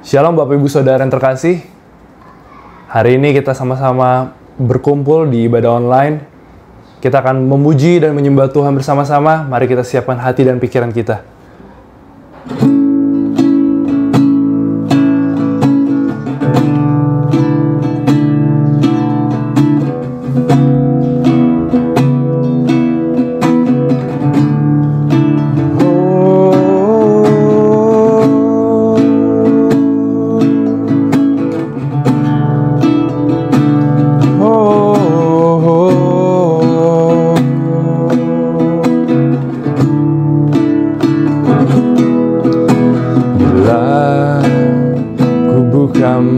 Shalom Bapak Ibu Saudara yang terkasih. Hari ini kita sama-sama berkumpul di ibadah online. Kita akan memuji dan menyembah Tuhan bersama-sama. Mari kita siapkan hati dan pikiran kita.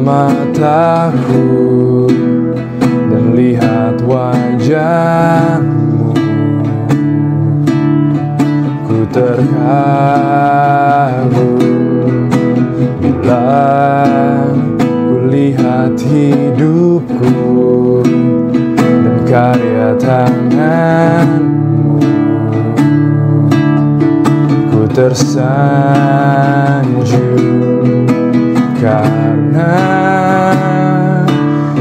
Mataku dan lihat wajah-Mu, ku terkagum bila ku lihat hidupku dan karya tangan-Mu, ku tersanjung karena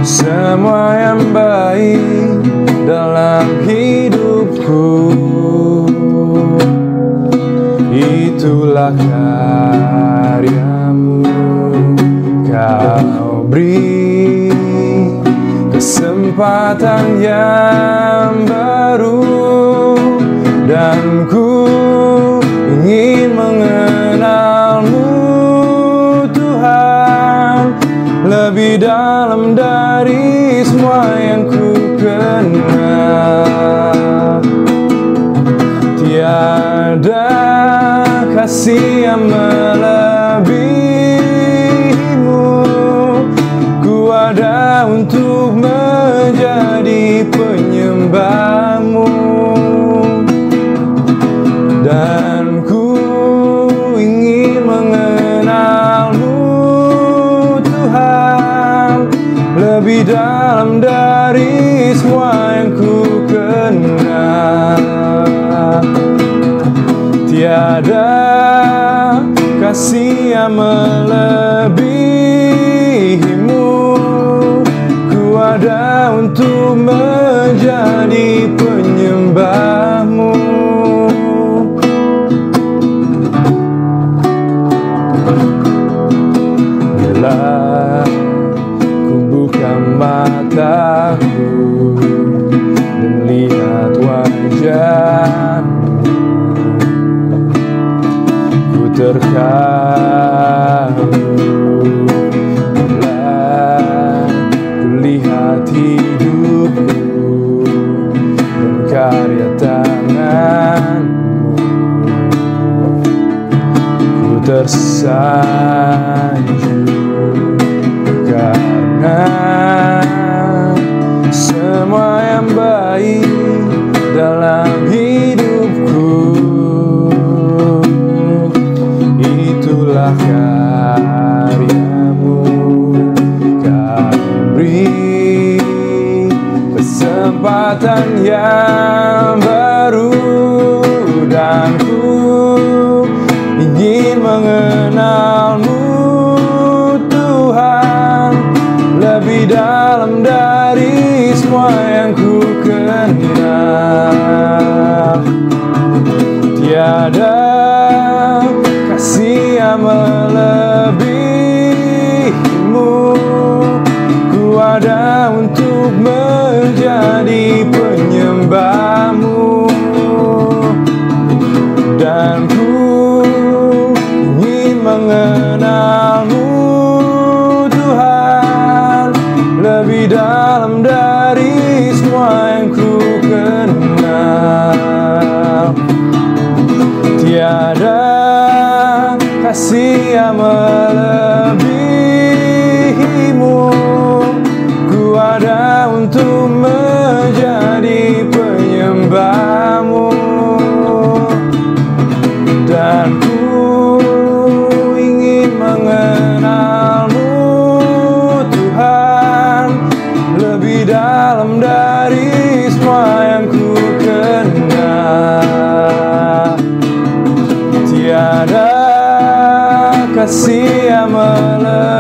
semua yang baik dalam hidupku itulah karya-Mu. Kau beri kesempatan yang baru dan ku ingin mengenal-Mu lebih dalam dari semua yang ku kenal. Tiada kasih yang melebihi-Mu. Ku ada untuk menjadi penyembah-Mu, dan ku ingin mengenal-Mu lebih dalam dari semua yang ku kenal. Tiada kasih yang melebihi-Mu. Ku ada untuk menjadi penyembah-Mu. Bila mataku dan lihat wajah-Mu, ku terkagum bila ku lihat hidupku dan karya tangan-Mu, ku tersanjung karena semua yang baik dalam hidupku itulah karya-Mu. Kau beri kesempatan yang baru dan ku ingin mengenal-Mu Tuhan lebih dalam dari semua yang ku kenal. Tiada kasih yang melebihi-Mu. Ku ada untuk menjadi penyembah-Mu, dan ku ingin mengenal-Mu Tuhan lebih dalam dari semua yang ku kenal. Tiada kasih yang melebihi-Mu. Ku ada untuk menjadi penyembah-Mu, dan ku ingin mengenal-Mu Tuhan lebih dalam dari semua yang ku kenal. Tiada kasih yang melebihimu.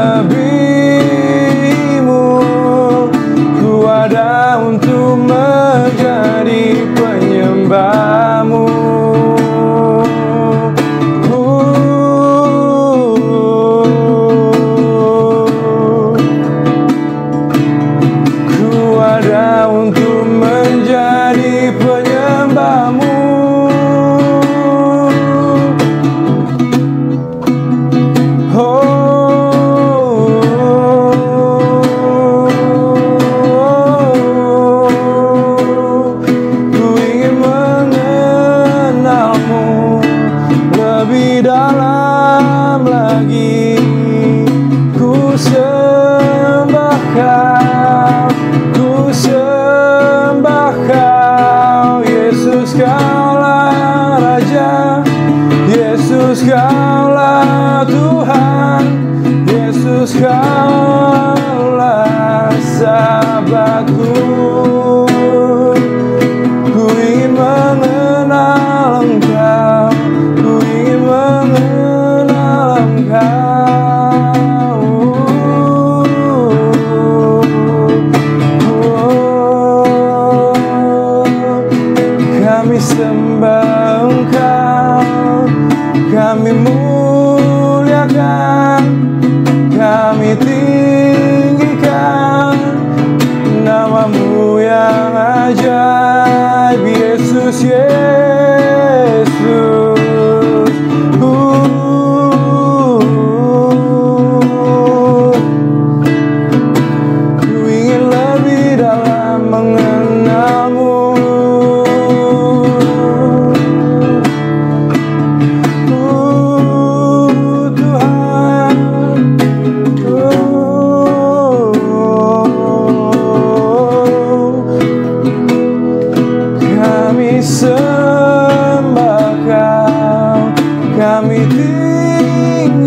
Ku ada untuk menjadi penyembahmu. Ku ada untuk menjadi penyembahmu. Lebih dalam lagi, ku sembah Kau, Yesus Kaulah Raja, Yesus Kaulah Tuhan, Yesus Kaulah sahabatku. Ku ingin mengenal Engkau, ku ingin mengenal Engkau. Kami sembah Engkau, kami muliakan, kami tinggikan nama-Mu yang ajaib, Yesus, Yesus. Ku ingin lebih dalam mengenal-Mu. Kami sembah Kau, kami tinggikan.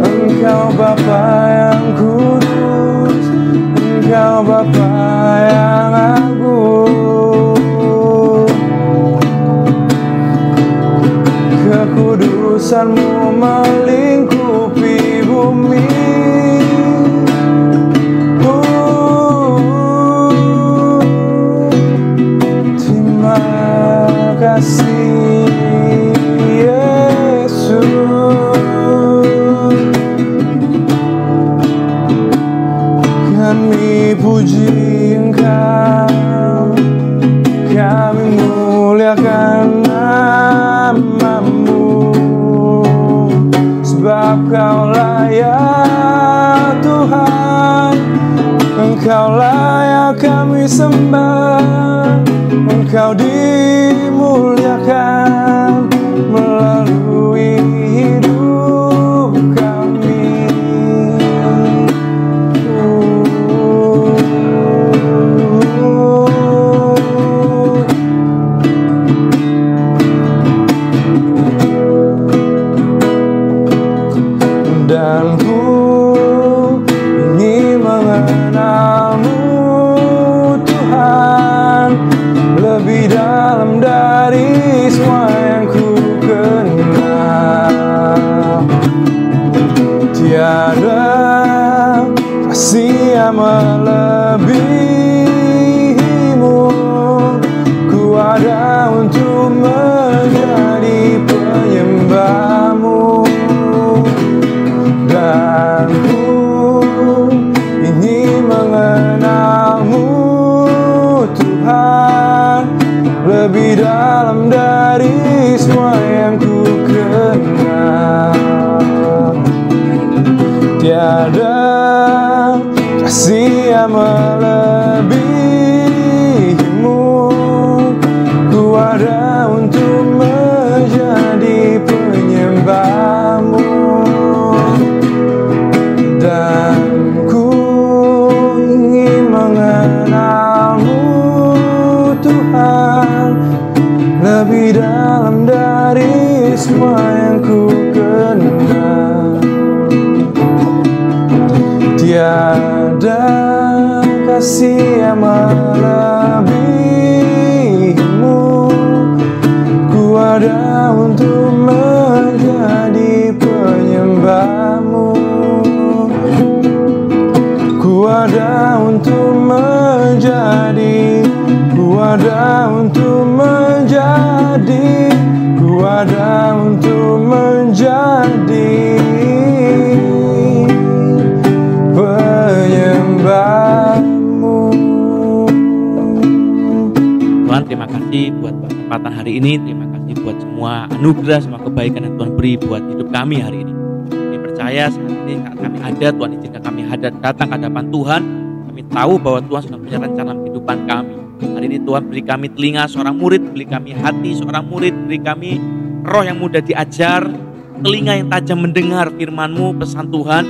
Engkau Bapa yang kudus, Engkau Bapa yang agung. Kekudusan-Mu melingkupi bumi. Terima kasih Yesus. Kami puji Engkau, kami muliakan nama-Mu. Sebab Kau-lah ya Tuhan, Engkau-lah yang kami sembah. Engkau dimuliakan melalui hidup kami. Dan ku ingin mengenal-Mu Tuhan, lebih dalam dari semua yang ku kenal. Tiada kasih yang melebihimu. Ku ada untuk menjadi penyembah-Mu. Dan ku ingin mengenal-Mu Tuhan, lebih dalam dari semua yang ku kenal. Tiada kasih yang melebihimu. Ku ada untuk menjadi penyembah-Mu. Dan ku ingin mengenal-Mu Tuhan, lebih dalam dari semua yang ku kenal. Tiada kasih yang melebihimu. kasih buat kesempatan hari ini. Terima kasih buat semua anugerah, semua kebaikan yang Tuhan beri buat hidup kami hari ini. Kami percaya saat ini saat kami ada, Tuhan izinkan kami datang ke hadapan Tuhan. Kami tahu bahwa Tuhan sudah punya rencana dalam kehidupan kami. Hari ini Tuhan beri kami telinga seorang murid, beri kami hati seorang murid, beri kami roh yang mudah diajar, telinga yang tajam mendengar firman-Mu, pesan Tuhan,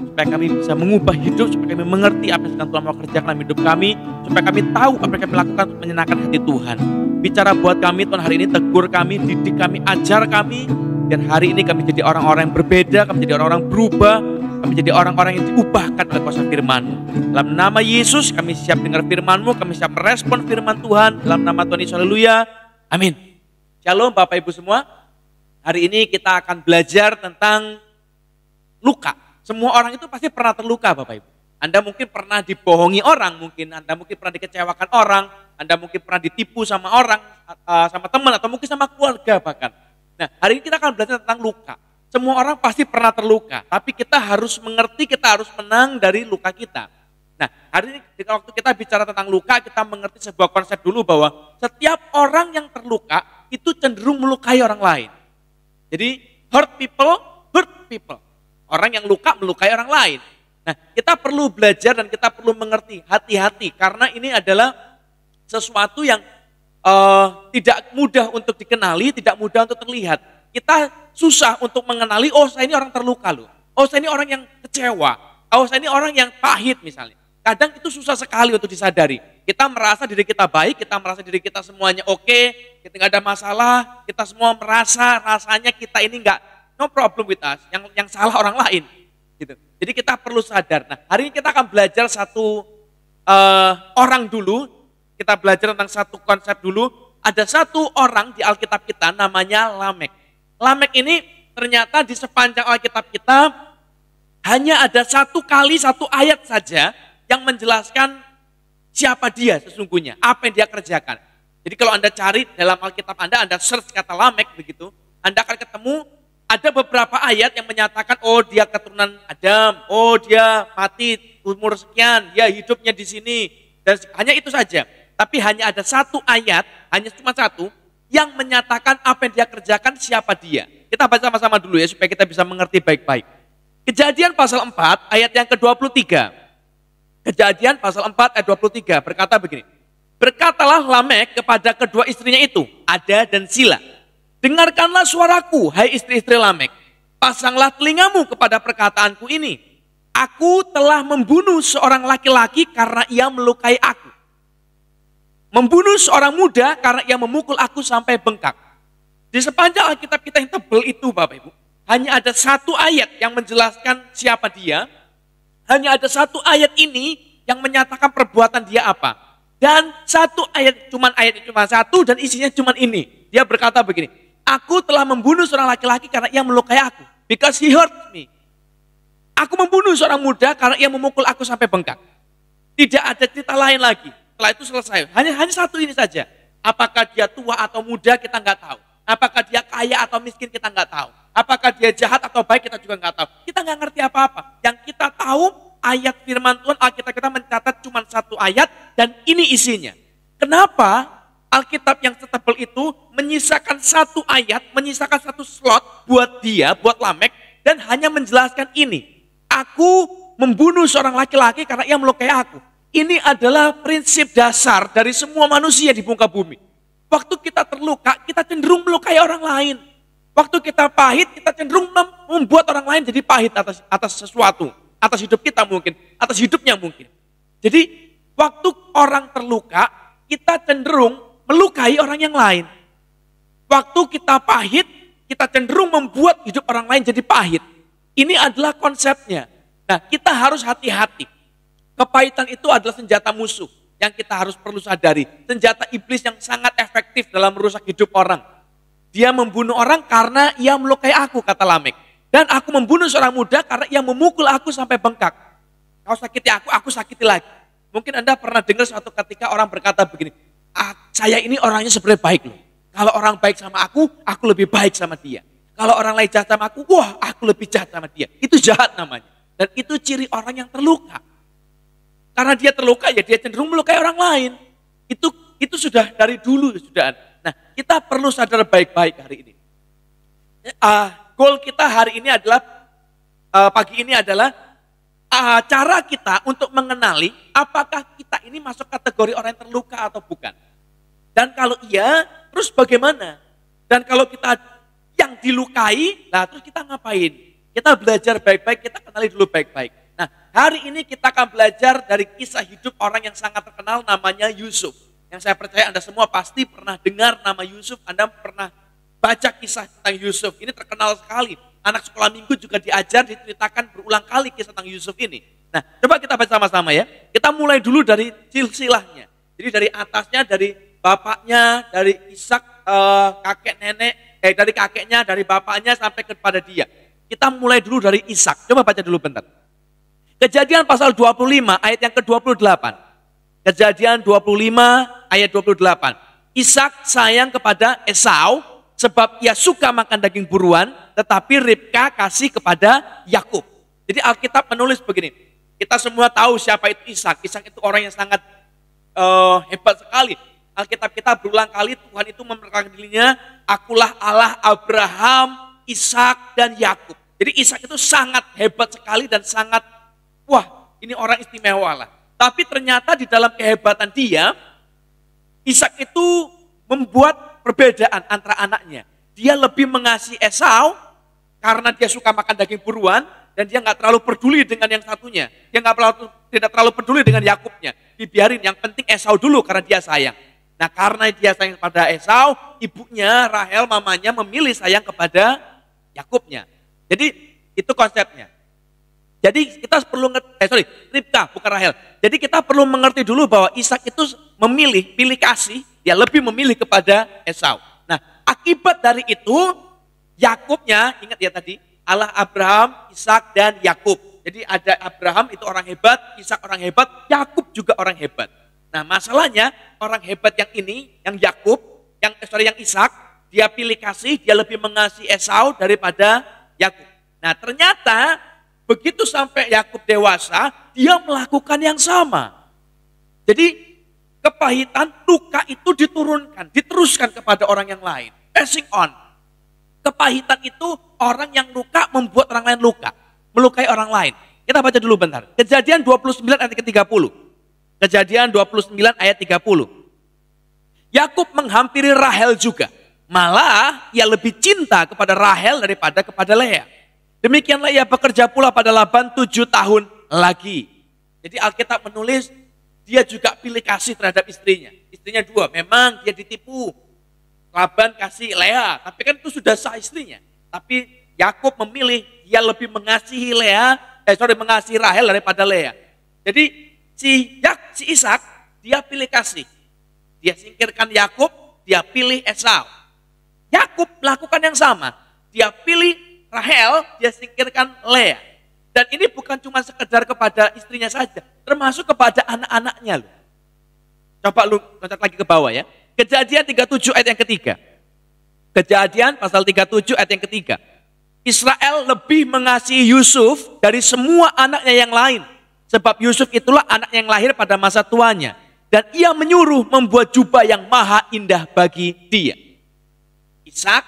supaya kami bisa mengubah hidup, supaya kami mengerti apa yang sedang Tuhan mau kerjakan dalam hidup kami, supaya kami tahu apa yang kami lakukan untuk menyenangkan hati Tuhan. Bicara buat kami Tuhan hari ini, tegur kami, didik kami, ajar kami, dan hari ini kami jadi orang-orang yang berbeda, kami jadi orang-orang berubah, kami jadi orang-orang yang diubahkan oleh kuasa firman-Mu. Dalam nama Yesus kami siap dengar firman-Mu, kami siap merespon firman Tuhan, dalam nama Tuhan Yesus, haleluya, amin. Shalom Bapak Ibu semua, hari ini kita akan belajar tentang luka. Semua orang itu pasti pernah terluka Bapak Ibu. Anda mungkin pernah dibohongi orang, mungkin Anda mungkin pernah dikecewakan orang, Anda mungkin pernah ditipu sama orang, sama teman, atau mungkin sama keluarga bahkan. Nah, hari ini kita akan belajar tentang luka. Semua orang pasti pernah terluka, tapi kita harus mengerti, kita harus menang dari luka kita. Nah, hari ini waktu kita bicara tentang luka, kita mengerti sebuah konsep dulu bahwa setiap orang yang terluka itu cenderung melukai orang lain. Jadi, hurt people. Orang yang luka melukai orang lain. Nah, kita perlu belajar dan kita perlu mengerti, hati-hati, karena ini adalah sesuatu yang tidak mudah untuk dikenali, tidak mudah untuk terlihat. Kita susah untuk mengenali, oh saya ini orang terluka loh. Oh saya ini orang yang kecewa. Oh saya ini orang yang pahit misalnya. Kadang itu susah sekali untuk disadari. Kita merasa diri kita baik, kita merasa diri kita semuanya oke, kita nggak ada masalah, kita semua merasa rasanya kita ini nggak, no problem with us, yang salah orang lain. Gitu. Jadi kita perlu sadar. Nah hari ini kita akan belajar satu orang dulu, kita belajar tentang satu konsep dulu. Ada satu orang di Alkitab kita namanya Lamek. Lamek ini ternyata di sepanjang Alkitab kita hanya ada satu kali satu ayat saja yang menjelaskan siapa dia sesungguhnya, apa yang dia kerjakan. Jadi kalau Anda cari dalam Alkitab Anda search kata Lamek begitu, Anda akan ketemu ada beberapa ayat yang menyatakan oh dia keturunan Adam, oh dia mati umur sekian, dia hidupnya di sini, dan hanya itu saja. Tapi hanya ada satu ayat, hanya cuma satu, yang menyatakan apa yang dia kerjakan, siapa dia. Kita baca sama-sama dulu ya, supaya kita bisa mengerti baik-baik. Kejadian pasal 4, ayat yang ke-23. Kejadian pasal 4, ayat 23, berkata begini. Berkatalah Lamek kepada kedua istrinya itu, Ada dan Sila. Dengarkanlah suaraku, hai istri-istri Lamek. Pasanglah telingamu kepada perkataanku ini. Aku telah membunuh seorang laki-laki karena ia melukai aku. Membunuh seorang muda karena ia memukul aku sampai bengkak. Di sepanjang Alkitab kita yang tebal itu Bapak Ibu, hanya ada satu ayat yang menjelaskan siapa dia. Hanya ada satu ayat ini yang menyatakan perbuatan dia apa. Dan satu ayat cuma satu dan isinya cuma ini. Dia berkata begini, aku telah membunuh seorang laki-laki karena ia melukai aku. Because he hurt me. Aku membunuh seorang muda karena ia memukul aku sampai bengkak. Tidak ada cerita lain lagi. Setelah itu selesai. Hanya satu ini saja. Apakah dia tua atau muda kita nggak tahu. Apakah dia kaya atau miskin kita nggak tahu. Apakah dia jahat atau baik kita juga nggak tahu. Kita nggak ngerti apa-apa. Yang kita tahu ayat firman Tuhan Alkitab kita mencatat cuma satu ayat dan ini isinya. Kenapa Alkitab yang setebal itu menyisakan satu ayat, menyisakan satu slot buat dia, buat Lamek, dan hanya menjelaskan ini. Aku membunuh seorang laki-laki karena ia melukai aku. Ini adalah prinsip dasar dari semua manusia di muka bumi. Waktu kita terluka, kita cenderung melukai orang lain. Waktu kita pahit, kita cenderung membuat orang lain jadi pahit atas sesuatu. Atas hidup kita mungkin, atas hidupnya mungkin. Jadi, waktu orang terluka, kita cenderung melukai orang yang lain. Waktu kita pahit, kita cenderung membuat hidup orang lain jadi pahit. Ini adalah konsepnya. Nah, kita harus hati-hati. Kepahitan itu adalah senjata musuh yang kita harus perlu sadari. Senjata iblis yang sangat efektif dalam merusak hidup orang. Dia membunuh orang karena ia melukai aku, kata Lamek. Dan aku membunuh seorang muda karena ia memukul aku sampai bengkak. Kau sakiti aku sakiti lagi. Mungkin Anda pernah dengar suatu ketika orang berkata begini, saya ini orangnya sebenarnya baik loh. Kalau orang baik sama aku lebih baik sama dia. Kalau orang lain jahat sama aku, wah aku lebih jahat sama dia. Itu jahat namanya. Dan itu ciri orang yang terluka. Karena dia terluka ya dia cenderung melukai orang lain. Itu Itu sudah dari dulu sudah. Nah, kita perlu sadar baik-baik hari ini. Goal kita hari ini adalah, pagi ini adalah cara kita untuk mengenali apakah kita ini masuk kategori orang yang terluka atau bukan. Dan kalau iya, terus bagaimana? Dan kalau kita yang dilukai, nah terus kita ngapain? Kita belajar baik-baik, kita kenali dulu baik-baik. Nah, hari ini kita akan belajar dari kisah hidup orang yang sangat terkenal namanya Yusuf. Yang saya percaya Anda semua pasti pernah dengar nama Yusuf, Anda pernah baca kisah tentang Yusuf. Ini terkenal sekali. Anak sekolah minggu juga diajar, diceritakan berulang kali kisah tentang Yusuf ini. Nah, coba kita baca sama-sama ya. Kita mulai dulu dari silsilahnya. Jadi dari atasnya, dari bapaknya, dari Ishak, kakek nenek, dari kakeknya, dari bapaknya sampai kepada dia. Kita mulai dulu dari Ishak. Coba baca dulu bentar. Kejadian pasal 25 ayat yang ke-28. Kejadian 25 ayat 28. Ishak sayang kepada Esau sebab ia suka makan daging buruan, tetapi Ribka kasih kepada Yakub. Jadi Alkitab menulis begini. Kita semua tahu siapa itu Ishak. Ishak itu orang yang sangat hebat sekali. Alkitab kita berulang kali Tuhan itu memperkenalkan dirinya, akulah Allah Abraham, Ishak dan Yakub. Jadi Ishak itu sangat hebat sekali dan sangat, wah ini orang istimewa lah. Tapi ternyata di dalam kehebatan dia, Ishak itu membuat perbedaan antara anaknya. Dia lebih mengasihi Esau karena dia suka makan daging buruan dan dia nggak terlalu peduli dengan yang satunya. Dia tidak terlalu peduli dengan Yakubnya. Dibiarin, yang penting Esau dulu karena dia sayang. Nah, karena dia sayang kepada Esau, ibunya Rahel, mamanya memilih sayang kepada Yakubnya. Jadi itu konsepnya. Jadi kita perlu Ribka bukan Rahel. Jadi kita perlu mengerti dulu bahwa Ishak itu pilih kasih, dia lebih memilih kepada Esau. Nah, akibat dari itu Yakubnya, ingat ya tadi, Allah Abraham, Ishak dan Yakub. Jadi ada Abraham itu orang hebat, Ishak orang hebat, Yakub juga orang hebat. Nah, masalahnya orang hebat yang ini, yang Yakub, yang Ishak, dia pilih kasih, dia lebih mengasihi Esau daripada Yakub. Nah, ternyata begitu sampai Yakub dewasa, dia melakukan yang sama. Jadi kepahitan, luka itu diteruskan kepada orang yang lain. Passing on. Kepahitan itu orang yang luka membuat orang lain luka, melukai orang lain. Kita baca dulu bentar. Kejadian 29 ayat ke-30. Kejadian 29 ayat 30. Yakub menghampiri Rahel juga. Malah ia lebih cinta kepada Rahel daripada kepada Lea. Demikianlah ia bekerja pula pada Laban 7 tahun lagi. Jadi Alkitab menulis dia juga pilih kasih terhadap istrinya. Istrinya dua, memang dia ditipu. Laban kasih Lea, tapi kan itu sudah sah istrinya. Tapi Yakub memilih dia lebih mengasihi mengasihi Rahel daripada Lea. Jadi si Ishak, dia pilih kasih. Dia singkirkan Yakub, dia pilih Esau. Yakub melakukan yang sama. Dia pilih Rahel, dia singkirkan Lea. Dan ini bukan cuma sekedar kepada istrinya saja, termasuk kepada anak-anaknya loh. Coba lu loncat lagi ke bawah ya. Kejadian 37 ayat yang ketiga. Kejadian pasal 37 ayat yang ketiga. Israel lebih mengasihi Yusuf dari semua anaknya yang lain. Sebab Yusuf itulah anak yang lahir pada masa tuanya. Dan ia menyuruh membuat jubah yang maha indah bagi dia. Ishak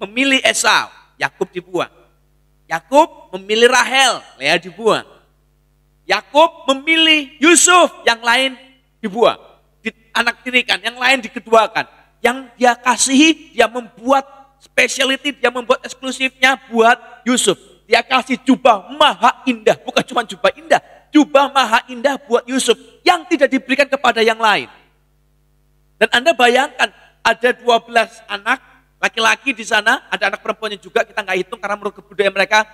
memilih Esau, Yakub dibuang. Yakub memilih Rahel, Lea dibuang. Yakub memilih Yusuf, yang lain dibuang. Anak tirikan, yang lain dikeduakan. Yang dia kasihi, dia membuat specialty, dia membuat eksklusifnya buat Yusuf. Dia kasih jubah maha indah, bukan cuma jubah indah, jubah maha indah buat Yusuf yang tidak diberikan kepada yang lain. Dan Anda bayangkan ada 12 anak laki-laki di sana, ada anak perempuannya juga, kita nggak hitung karena menurut kebudayaan mereka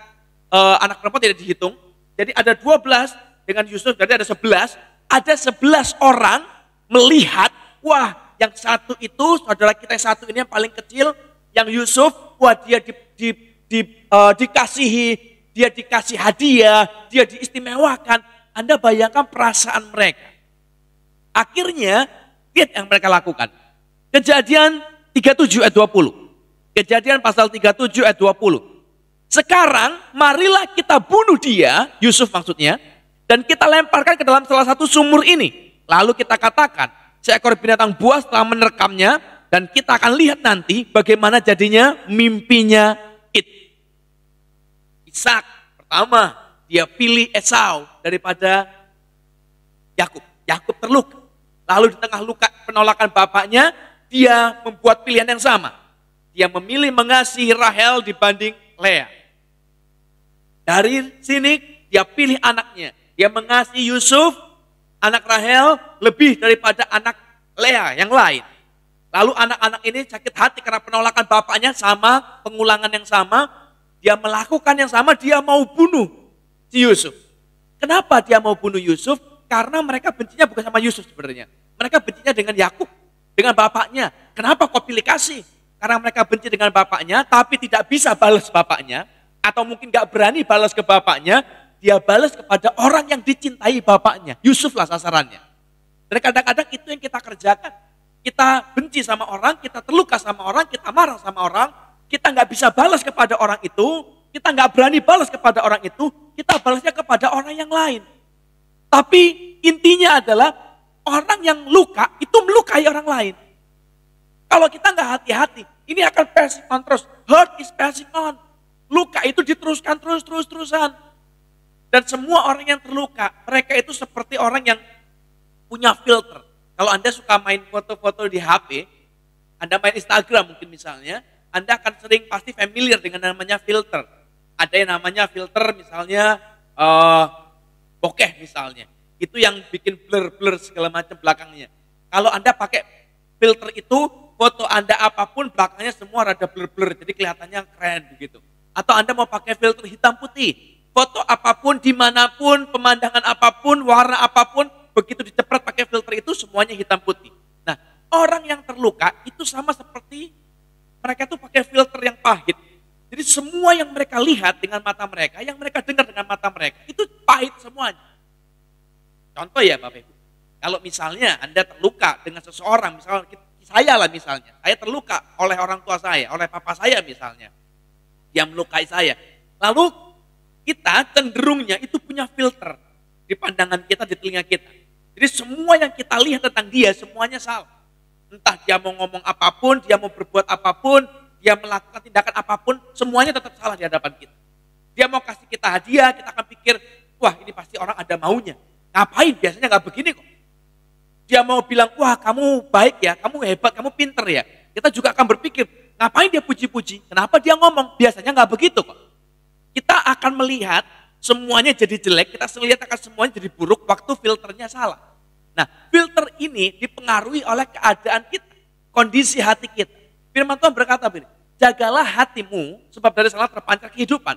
anak perempuan tidak dihitung. Jadi ada 12 dengan Yusuf, jadi ada 11. Ada 11 orang melihat, wah yang satu itu, saudara kita yang satu ini yang paling kecil, yang Yusuf, wah dia dikasihi, dia dikasih hadiah, dia diistimewakan. Anda bayangkan perasaan mereka. Akhirnya, lihat yang mereka lakukan. Kejadian 37 ayat 20. Kejadian pasal 37 ayat 20. Sekarang marilah kita bunuh dia, Yusuf maksudnya, dan kita lemparkan ke dalam salah satu sumur ini. Lalu kita katakan, seekor binatang buas telah menerkamnya, dan kita akan lihat nanti bagaimana jadinya mimpinya Ishak. Pertama, dia pilih Esau daripada Yakub. Yakub terluka. Lalu di tengah luka penolakan bapaknya, dia membuat pilihan yang sama. Dia memilih mengasihi Rahel dibanding Lea. Dari sini dia pilih anaknya. Dia mengasihi Yusuf, anak Rahel, lebih daripada anak Lea yang lain. Lalu anak-anak ini sakit hati karena penolakan bapaknya sama, pengulangan yang sama. Dia melakukan yang sama, dia mau bunuh si Yusuf. Kenapa dia mau bunuh Yusuf? Karena mereka bencinya bukan sama Yusuf sebenarnya. Mereka bencinya dengan Yakub, dengan bapaknya. Kenapa kau pilih kasih? Karena mereka benci dengan bapaknya, tapi tidak bisa balas bapaknya. Atau mungkin gak berani balas ke bapaknya. Dia balas kepada orang yang dicintai bapaknya. Yusuf lah sasarannya. Dan kadang-kadang itu yang kita kerjakan. Kita benci sama orang, kita terluka sama orang, kita marah sama orang, kita nggak bisa balas kepada orang itu, kita nggak berani balas kepada orang itu, kita balasnya kepada orang yang lain. Tapi intinya adalah orang yang luka itu melukai orang lain. Kalau kita nggak hati-hati, ini akan passing on terus. Hurt is passing on. Luka itu diteruskan terus-terusan. Dan semua orang yang terluka, mereka itu seperti orang yang punya filter. Kalau Anda suka main foto-foto di HP, Anda main Instagram mungkin misalnya, Anda akan sering pasti familiar dengan namanya filter. Ada yang namanya filter misalnya bokeh misalnya. Itu yang bikin blur-blur segala macam belakangnya. Kalau Anda pakai filter itu, foto Anda apapun belakangnya semua rada blur-blur, jadi kelihatannya keren begitu. Atau Anda mau pakai filter hitam putih, foto apapun, dimanapun, pemandangan apapun, warna apapun, begitu dicepret pakai filter itu semuanya hitam putih. Nah, orang yang terluka itu sama seperti mereka tuh pakai filter yang pahit. Jadi semua yang mereka lihat dengan mata mereka, yang mereka dengar dengan mata mereka, itu pahit semuanya. Contoh ya Bapak Ibu, kalau misalnya Anda terluka dengan seseorang, misalnya saya lah misalnya, saya terluka oleh orang tua saya, oleh papa saya misalnya, dia melukai saya. Lalu kita cenderungnya itu punya filter di pandangan kita, di telinga kita. Jadi semua yang kita lihat tentang dia semuanya salah. Entah dia mau ngomong apapun, dia mau berbuat apapun, dia melakukan tindakan apapun, semuanya tetap salah di hadapan kita. Dia mau kasih kita hadiah, kita akan pikir, wah ini pasti orang ada maunya. Ngapain? Biasanya nggak begini kok. Dia mau bilang, wah kamu baik ya, kamu hebat, kamu pinter ya. Kita juga akan berpikir, ngapain dia puji-puji? Kenapa dia ngomong? Biasanya nggak begitu kok. Kita akan melihat semuanya jadi jelek, kita melihat akan semuanya jadi buruk waktu filternya salah. Nah, filter ini dipengaruhi oleh keadaan kita, kondisi hati kita. Firman Tuhan berkata begini, jagalah hatimu sebab dari sana terpancar kehidupan.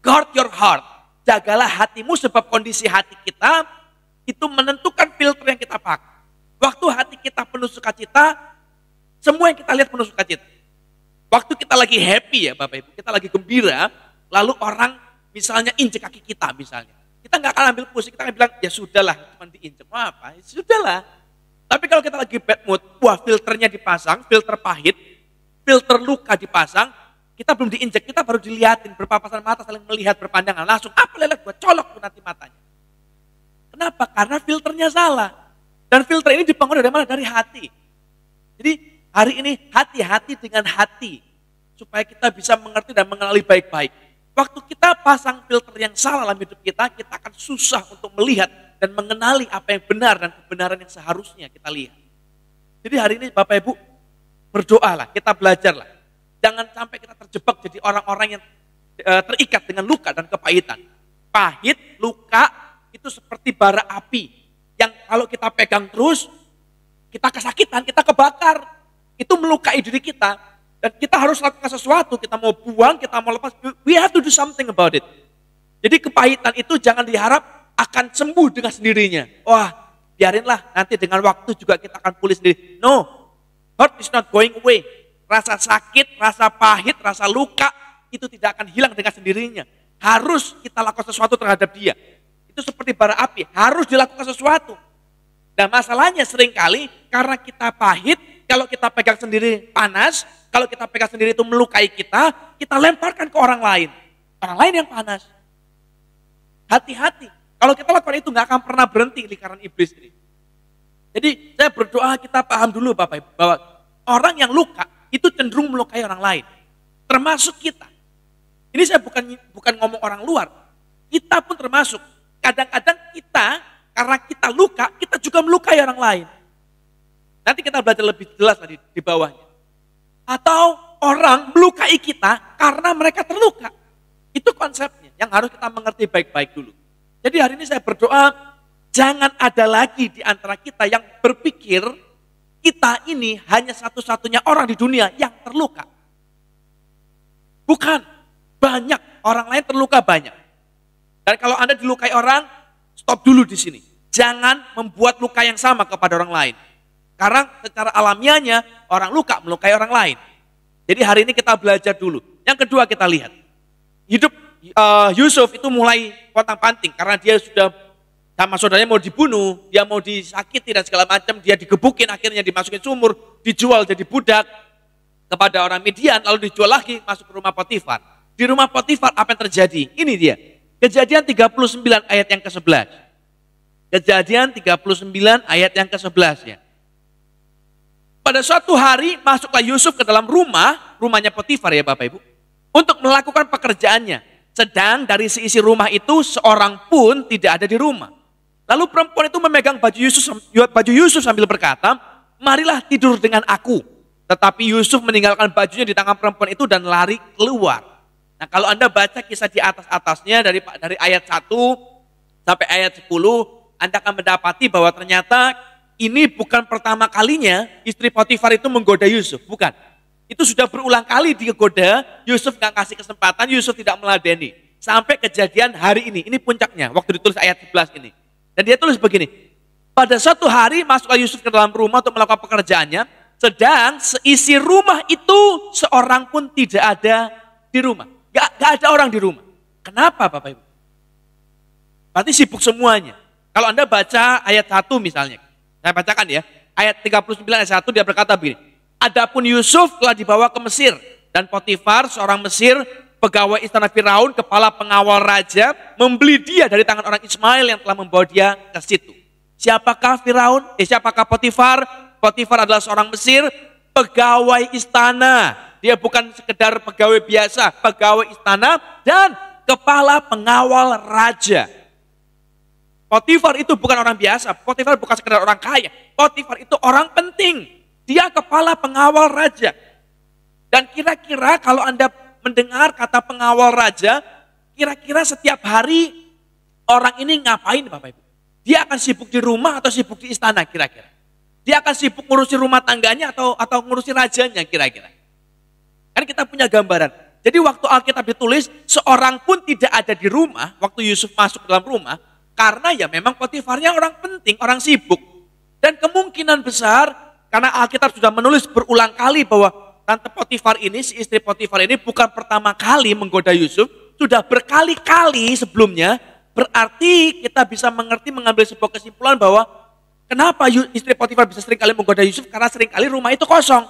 Guard your heart. Jagalah hatimu sebab kondisi hati kita itu menentukan filter yang kita pakai. Waktu hati kita penuh sukacita, semua yang kita lihat penuh sukacita. Waktu kita lagi happy ya Bapak Ibu, kita lagi gembira, lalu orang misalnya injek kaki kita misalnya. Kita nggak akan ambil pusing, kita akan bilang, ya sudahlah, cuma diinjek. Wah apa, ya sudahlah. Tapi kalau kita lagi bad mood, wah filternya dipasang, filter pahit, filter luka dipasang, kita belum diinjek, kita baru dilihatin, berpapasan mata, saling melihat, berpandangan, langsung, apa lelet, gue colok tuh nanti matanya. Kenapa? Karena filternya salah. Dan filter ini dibangun dari mana? Dari hati. Jadi hari ini hati-hati dengan hati, supaya kita bisa mengerti dan mengenali baik-baik. Waktu kita pasang filter yang salah dalam hidup kita, kita akan susah untuk melihat dan mengenali apa yang benar dan kebenaran yang seharusnya kita lihat. Jadi hari ini Bapak Ibu, berdoalah, kita belajarlah. Jangan sampai kita terjebak jadi orang-orang yang terikat dengan luka dan kepahitan. Pahit, luka, itu seperti bara api. Yang kalau kita pegang terus, kita kesakitan, kita kebakar. Itu melukai diri kita. Dan kita harus lakukan sesuatu, kita mau buang, kita mau lepas, we have to do something about it. Jadi kepahitan itu jangan diharap akan sembuh dengan sendirinya. Wah, biarinlah nanti dengan waktu juga kita akan pulih sendiri. No, hurt is not going away. Rasa sakit, rasa pahit, rasa luka, itu tidak akan hilang dengan sendirinya. Harus kita lakukan sesuatu terhadap dia. Itu seperti bara api, harus dilakukan sesuatu. Dan masalahnya seringkali karena kita pahit, kalau kita pegang sendiri panas, kalau kita pegang sendiri itu melukai kita lemparkan ke orang lain. Orang lain yang panas. Hati-hati. Kalau kita lakukan itu nggak akan pernah berhenti lingkaran iblis ini. Jadi saya berdoa kita paham dulu Bapak Ibu, bahwa orang yang luka itu cenderung melukai orang lain. Termasuk kita. Ini saya bukan ngomong orang luar. Kita pun termasuk. Kadang-kadang kita, karena kita luka, kita juga melukai orang lain. Nanti kita belajar lebih jelas tadi di bawahnya. Atau orang melukai kita karena mereka terluka. Itu konsepnya yang harus kita mengerti baik-baik dulu. Jadi hari ini saya berdoa, jangan ada lagi di antara kita yang berpikir kita ini hanya satu-satunya orang di dunia yang terluka. Bukan, banyak orang lain terluka banyak. Dan kalau Anda dilukai orang, stop dulu di sini. Jangan membuat luka yang sama kepada orang lain. Karena secara alamiahnya orang luka melukai orang lain. Jadi hari ini kita belajar dulu. Yang kedua kita lihat. Hidup Yusuf itu mulai pontang-panting karena dia sudah sama saudaranya mau dibunuh, dia mau disakiti dan segala macam, dia digebukin akhirnya dimasukin sumur, dijual jadi budak kepada orang Midian, lalu dijual lagi masuk ke rumah Potifar. Di rumah Potifar apa yang terjadi? Ini dia. Kejadian 39 ayat yang ke-11. Kejadian 39 ayat yang ke-11 ya. Pada suatu hari masuklah Yusuf ke dalam rumahnya Potifar ya Bapak Ibu, untuk melakukan pekerjaannya. Sedang dari seisi rumah itu seorang pun tidak ada di rumah. Lalu perempuan itu memegang baju Yusuf sambil berkata, marilah tidur dengan aku. Tetapi Yusuf meninggalkan bajunya di tangan perempuan itu dan lari keluar. Nah kalau Anda baca kisah di atas-atasnya dari ayat 1 sampai ayat 10, Anda akan mendapati bahwa ternyata ini bukan pertama kalinya istri Potifar itu menggoda Yusuf, bukan. Itu sudah berulang kali digoda, Yusuf gak kasih kesempatan, Yusuf tidak meladeni. Sampai kejadian hari ini puncaknya, waktu ditulis ayat 11 ini. Dan dia tulis begini, pada suatu hari masuklah Yusuf ke dalam rumah untuk melakukan pekerjaannya, sedang seisi rumah itu seorang pun tidak ada di rumah. Gak ada orang di rumah. Kenapa Bapak Ibu? Berarti sibuk semuanya. Kalau Anda baca ayat 1 misalnya, saya bacakan ya, ayat 39 ayat 1 dia berkata begini, adapun Yusuf telah dibawa ke Mesir, dan Potifar seorang Mesir, pegawai istana Firaun, kepala pengawal raja, membeli dia dari tangan orang Ismail yang telah membawa dia ke situ. Siapakah Firaun? Siapakah Potifar? Potifar adalah seorang Mesir, pegawai istana. Dia bukan sekedar pegawai biasa, pegawai istana dan kepala pengawal raja. Potifar itu bukan orang biasa, Potifar bukan sekedar orang kaya. Potifar itu orang penting. Dia kepala pengawal raja. Dan kira-kira kalau Anda mendengar kata pengawal raja, kira-kira setiap hari orang ini ngapain Bapak Ibu? Dia akan sibuk di rumah atau sibuk di istana kira-kira? Dia akan sibuk ngurusi rumah tangganya atau ngurusi rajanya kira-kira? Kan kita punya gambaran. Jadi waktu Alkitab ditulis, seorang pun tidak ada di rumah, waktu Yusuf masuk ke dalam rumah, karena ya memang Potifarnya orang penting, orang sibuk. Dan kemungkinan besar, karena Alkitab sudah menulis berulang kali bahwa Tante Potifar ini, si istri Potifar ini bukan pertama kali menggoda Yusuf, sudah berkali-kali sebelumnya, berarti kita bisa mengambil sebuah kesimpulan bahwa kenapa istri Potifar bisa seringkali menggoda Yusuf, karena seringkali rumah itu kosong.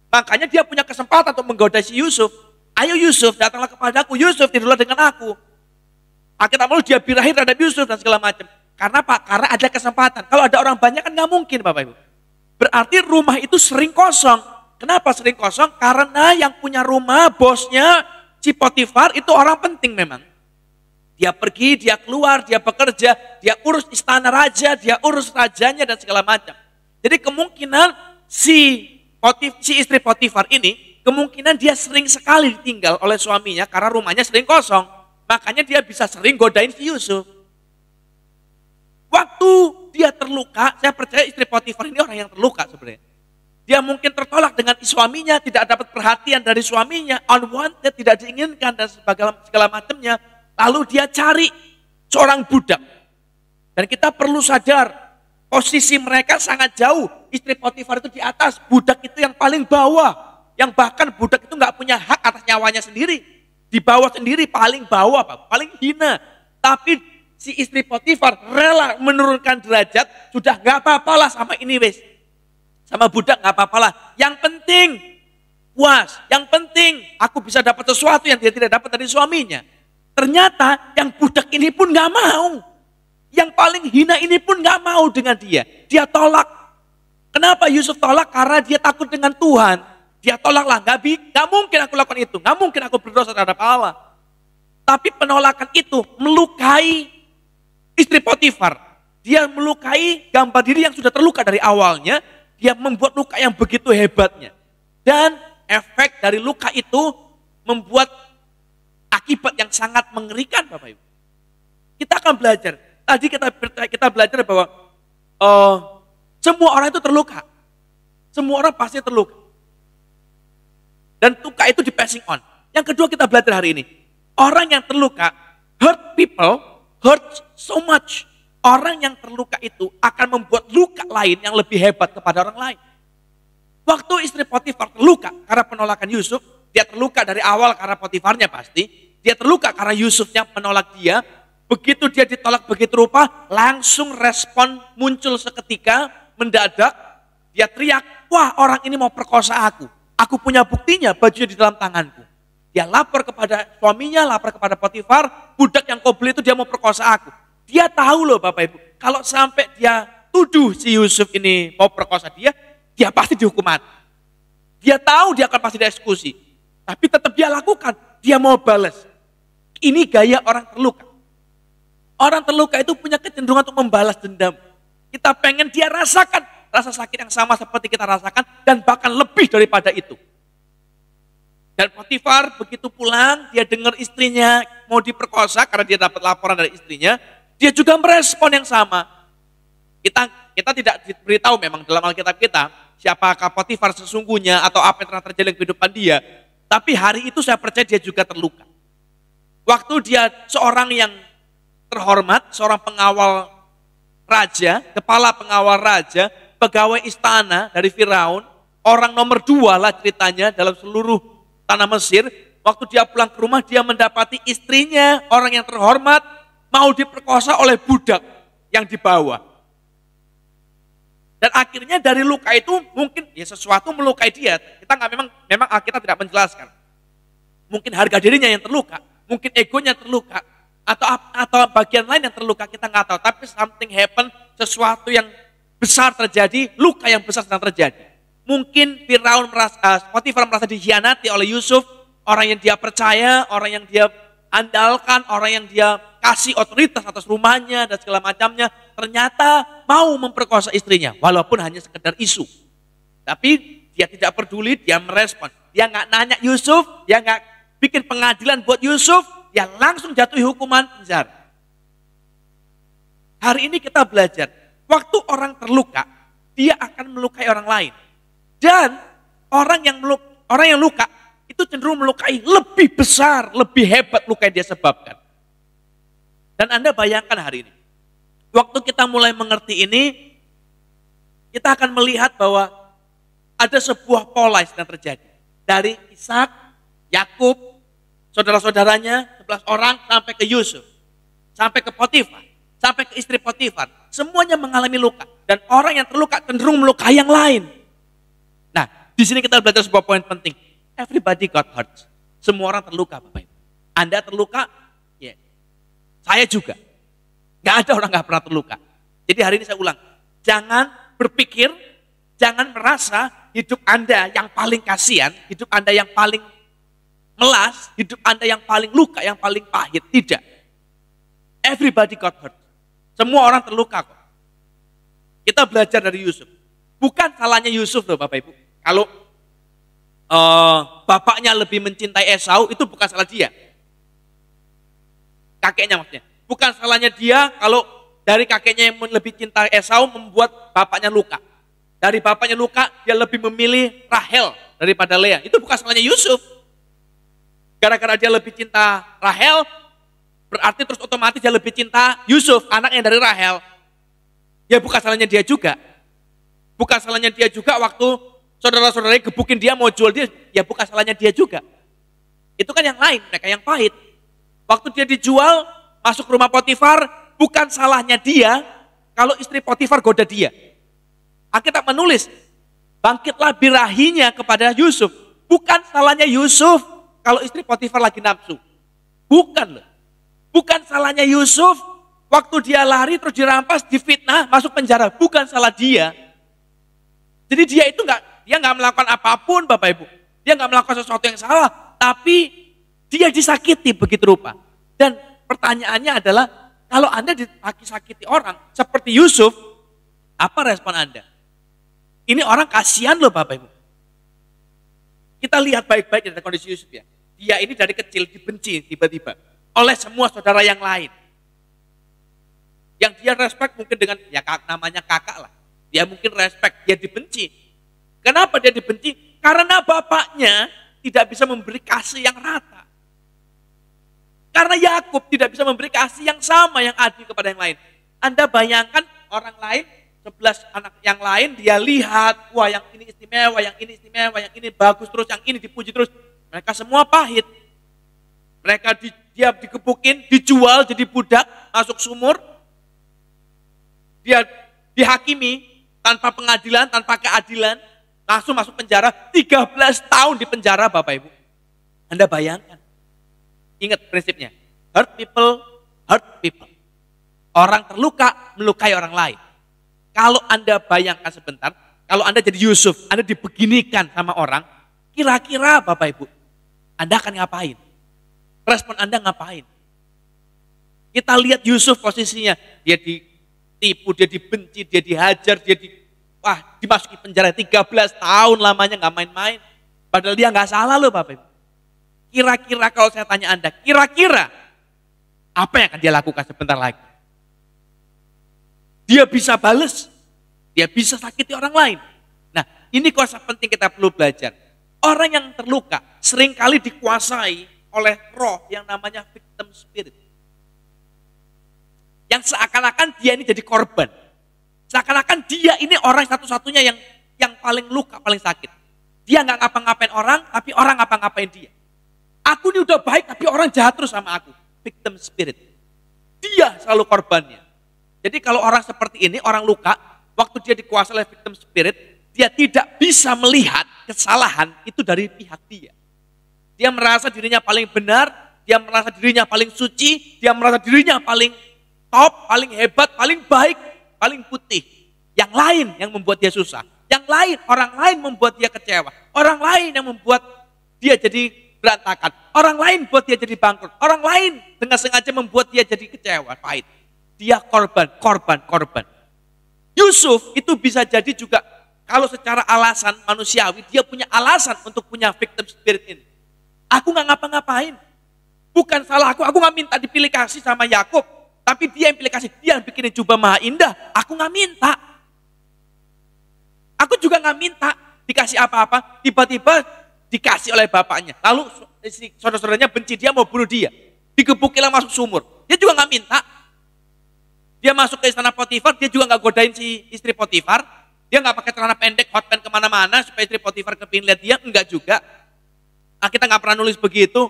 Makanya dia punya kesempatan untuk menggoda si Yusuf. Ayo Yusuf, datanglah kepadaku, Yusuf tidurlah dengan aku. Alkitab menulis dia birahi terhadap Yusuf dan segala macam. Karena apa? Karena ada kesempatan. Kalau ada orang banyak kan nggak mungkin Bapak Ibu. Berarti rumah itu sering kosong. Kenapa sering kosong? Karena yang punya rumah, bosnya, si Potifar itu orang penting memang. Dia pergi, dia keluar, dia bekerja, dia urus istana raja, dia urus rajanya dan segala macam. Jadi kemungkinan si istri Potifar ini, kemungkinan dia sering sekali ditinggal oleh suaminya karena rumahnya sering kosong. Makanya dia bisa sering godain si Yusuf. Waktu dia terluka, saya percaya istri Potifar ini orang yang terluka sebenarnya. Dia mungkin tertolak dengan suaminya, tidak dapat perhatian dari suaminya, unwanted, tidak diinginkan dan segala macamnya. Lalu dia cari seorang budak. Dan kita perlu sadar, posisi mereka sangat jauh. Istri Potifar itu di atas, budak itu yang paling bawah. Yang bahkan budak itu nggak punya hak atas nyawanya sendiri. Di bawah sendiri, paling bawah, paling hina. Tapi si istri Potifar rela menurunkan derajat, sudah nggak apa-apalah sama ini wes. Sama budak nggak apa-apalah. Yang penting puas, yang penting aku bisa dapat sesuatu yang dia tidak dapat dari suaminya. Ternyata yang budak ini pun nggak mau. Yang paling hina ini pun gak mau dengan dia. Dia tolak. Kenapa Yusuf tolak? Karena dia takut dengan Tuhan. Dia tolaklah, gak mungkin aku lakukan itu. Gak mungkin aku berdosa terhadap Allah. Tapi penolakan itu melukai istri Potifar. Dia melukai gambar diri yang sudah terluka dari awalnya. Dia membuat luka yang begitu hebatnya. Dan efek dari luka itu membuat akibat yang sangat mengerikan, Bapak Ibu. Kita akan belajar. Tadi kita belajar bahwa semua orang itu terluka. Semua orang pasti terluka. Dan luka itu di passing on. Yang kedua kita belajar hari ini. Orang yang terluka, hurt people, hurt so much. Orang yang terluka itu akan membuat luka lain yang lebih hebat kepada orang lain. Waktu istri Potifar terluka karena penolakan Yusuf, dia terluka dari awal karena Potifarnya pasti, dia terluka karena Yusufnya menolak dia, begitu dia ditolak begitu rupa, langsung respon muncul seketika, mendadak, dia teriak, wah orang ini mau perkosa aku punya buktinya, bajunya di dalam tanganku. Dia lapor kepada suaminya, lapor kepada Potifar, budak yang kau beli itu dia mau perkosa aku. Dia tahu loh Bapak Ibu, kalau sampai dia tuduh si Yusuf ini mau perkosa dia pasti dihukum mati. Dia tahu dia akan pasti dieksekusi. Tapi tetap dia lakukan, dia mau balas. Ini gaya orang terluka. Orang terluka itu punya kecenderungan untuk membalas dendam. Kita pengen dia rasakan rasa sakit yang sama seperti kita rasakan dan bahkan lebih daripada itu. Dan Potifar begitu pulang, dia dengar istrinya mau diperkosa karena dia dapat laporan dari istrinya, dia juga merespon yang sama. Kita tidak diberitahu memang dalam Alkitab kita siapakah Potifar sesungguhnya atau apa yang telah terjadi dalam kehidupan dia. Tapi hari itu saya percaya dia juga terluka. Waktu dia seorang yang terhormat, seorang pengawal raja, kepala pengawal raja, pegawai istana dari Firaun, orang nomor 2 lah ceritanya dalam seluruh tanah Mesir. Waktu dia pulang ke rumah, dia mendapati istrinya, orang yang terhormat, mau diperkosa oleh budak yang dibawa. Dan akhirnya dari luka itu mungkin ya sesuatu melukai dia. Kita memang kita tidak menjelaskan. Mungkin harga dirinya yang terluka, mungkin egonya terluka, atau bagian lain yang terluka kita nggak tahu. Tapi something happen, sesuatu yang besar terjadi, luka yang besar sedang terjadi. Mungkin Potifar merasa dikhianati oleh Yusuf, orang yang dia percaya, orang yang dia andalkan, orang yang dia kasih otoritas atas rumahnya dan segala macamnya, ternyata mau memperkosa istrinya, walaupun hanya sekedar isu. Tapi dia tidak peduli, dia merespon. Dia nggak nanya Yusuf, dia nggak bikin pengadilan buat Yusuf, dia langsung jatuhi hukuman penjara. Hari ini kita belajar, waktu orang terluka, dia akan melukai orang lain. Dan orang yang luka, itu cenderung melukai lebih besar, lebih hebat luka yang dia sebabkan. Dan Anda bayangkan hari ini, waktu kita mulai mengerti ini, kita akan melihat bahwa ada sebuah pola yang sedang terjadi. Dari Ishak, Yakub, saudara-saudaranya, 11 orang, sampai ke Yusuf, sampai ke Potifar, sampai ke istri Potifar. Semuanya mengalami luka. Dan orang yang terluka cenderung melukai yang lain. Nah, di sini kita belajar sebuah poin penting. Everybody got hurt. Semua orang terluka, Bapak Ibu. Anda terluka, ya. Saya juga. Gak ada orang gak pernah terluka. Jadi hari ini saya ulang. Jangan berpikir, jangan merasa hidup Anda yang paling kasihan, hidup Anda yang paling melas, hidup Anda yang paling luka, yang paling pahit. Tidak. Everybody got hurt. Semua orang terluka kok. Kita belajar dari Yusuf. Bukan salahnya Yusuf loh Bapak Ibu. Kalau bapaknya lebih mencintai Esau, itu bukan salah dia. Kakeknya maksudnya. Bukan salahnya dia kalau dari kakeknya yang lebih cinta Esau membuat bapaknya luka. Dari bapaknya luka, dia lebih memilih Rahel daripada Lea. Itu bukan salahnya Yusuf. Gara-gara dia lebih cinta Rahel, berarti terus otomatis dia lebih cinta Yusuf, anaknya dari Rahel. Ya bukan salahnya dia juga. Bukan salahnya dia juga waktu saudara-saudaranya gebukin dia mau jual dia, ya bukan salahnya dia juga. Itu kan yang lain, mereka yang pahit. Waktu dia dijual, masuk ke rumah Potifar, bukan salahnya dia kalau istri Potifar goda dia. Alkitab menulis, bangkitlah birahinya kepada Yusuf. Bukan salahnya Yusuf kalau istri Potifar lagi nafsu. Bukan loh. Bukan salahnya Yusuf Waktu dia lari terus dirampas, difitnah, masuk penjara. Bukan salah dia. Jadi dia itu nggak melakukan apapun, Bapak Ibu. Dia nggak melakukan sesuatu yang salah, tapi dia disakiti begitu rupa. Dan pertanyaannya adalah, kalau Anda disakiti orang seperti Yusuf, apa respon Anda? Ini orang kasihan loh Bapak Ibu. Kita lihat baik-baik dari kondisi Yusuf ya. Dia ini dari kecil dibenci tiba-tiba oleh semua saudara yang lain. Yang dia respect mungkin dengan, ya namanya kakak lah. Dia mungkin respect, dia dibenci. Kenapa dia dibenci? Karena bapaknya tidak bisa memberi kasih yang rata. Karena Yakub tidak bisa memberi kasih yang sama, yang adil kepada yang lain. Anda bayangkan orang lain, 11 anak yang lain, dia lihat, wah yang ini istimewa, yang ini istimewa, yang ini bagus terus, yang ini dipuji terus. Mereka semua pahit. Mereka dia dikepukin, dijual jadi budak, masuk sumur. Dia dihakimi tanpa pengadilan, tanpa keadilan, langsung masuk penjara, 13 tahun di penjara Bapak Ibu. Anda bayangkan. Ingat prinsipnya, hurt people, hurt people. Orang terluka, melukai orang lain. Kalau Anda bayangkan sebentar, kalau Anda jadi Yusuf, Anda dibeginikan sama orang, kira-kira Bapak Ibu, Anda akan ngapain? Respon Anda ngapain? Kita lihat Yusuf posisinya, dia ditipu, dia dibenci, dia dihajar, dimasuki penjara 13 tahun lamanya, nggak main-main. Padahal dia nggak salah loh Bapak Ibu. Kira-kira kalau saya tanya Anda, kira-kira apa yang akan dia lakukan sebentar lagi? Dia bisa bales, dia bisa sakiti orang lain. Nah, ini konsep penting kita perlu belajar. Orang yang terluka seringkali dikuasai oleh roh yang namanya victim spirit. Yang seakan-akan dia ini jadi korban. Seakan-akan dia ini orang satu-satunya yang paling luka, paling sakit. Dia nggak ngapa-ngapain orang, tapi orang ngapa-ngapain dia. Aku ini udah baik, tapi orang jahat terus sama aku. Victim spirit. Dia selalu korbannya. Jadi kalau orang seperti ini, orang luka, waktu dia dikuasai oleh victim spirit, dia tidak bisa melihat kesalahan itu dari pihak dia. Dia merasa dirinya paling benar, dia merasa dirinya paling suci, dia merasa dirinya paling top, paling hebat, paling baik, paling putih. Yang lain yang membuat dia susah. Yang lain, orang lain membuat dia kecewa. Orang lain yang membuat dia jadi berantakan. Orang lain buat dia jadi bangkrut. Orang lain dengan sengaja membuat dia jadi kecewa, pahit. Dia korban. Yusuf itu bisa jadi juga, kalau secara alasan manusiawi, dia punya alasan untuk punya victim spirit ini. Aku gak ngapa-ngapain. Bukan salah aku gak minta dipilih kasih sama Yakub. Tapi dia yang pilih kasih, dia yang bikinin jubah maha indah. Aku gak minta. Aku juga gak minta dikasih apa-apa. Tiba-tiba dikasih oleh bapaknya. Lalu saudara-saudaranya benci dia, mau bunuh dia. Digebukilah masuk sumur. Dia juga gak minta. Dia masuk ke istana Potifar, dia juga gak godain si istri Potifar. Dia gak pakai celana pendek, hot pants kemana-mana supaya istri Potifar kepingin lihat dia. Enggak juga. Nah, kita gak pernah nulis begitu.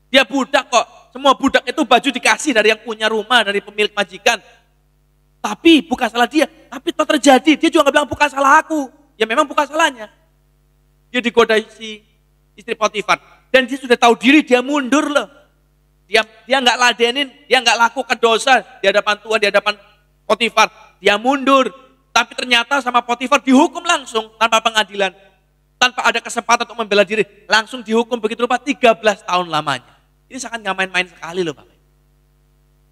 Dia budak kok. Semua budak itu baju dikasih dari yang punya rumah, dari pemilik majikan. Tapi bukan salah dia. Tapi itu terjadi. Dia juga gak bilang bukan salah aku. Ya memang bukan salahnya. Dia digodai si istri Potifar. Dan dia sudah tahu diri, dia mundur loh. Dia nggak ladenin, dia nggak lakukan dosa di hadapan Tuhan, di hadapan Potifar. Dia mundur. Tapi ternyata sama Potifar dihukum langsung tanpa pengadilan. Tanpa ada kesempatan untuk membela diri. Langsung dihukum begitu rupa 13 tahun lamanya. Ini sangat nggak main-main sekali loh Bapak.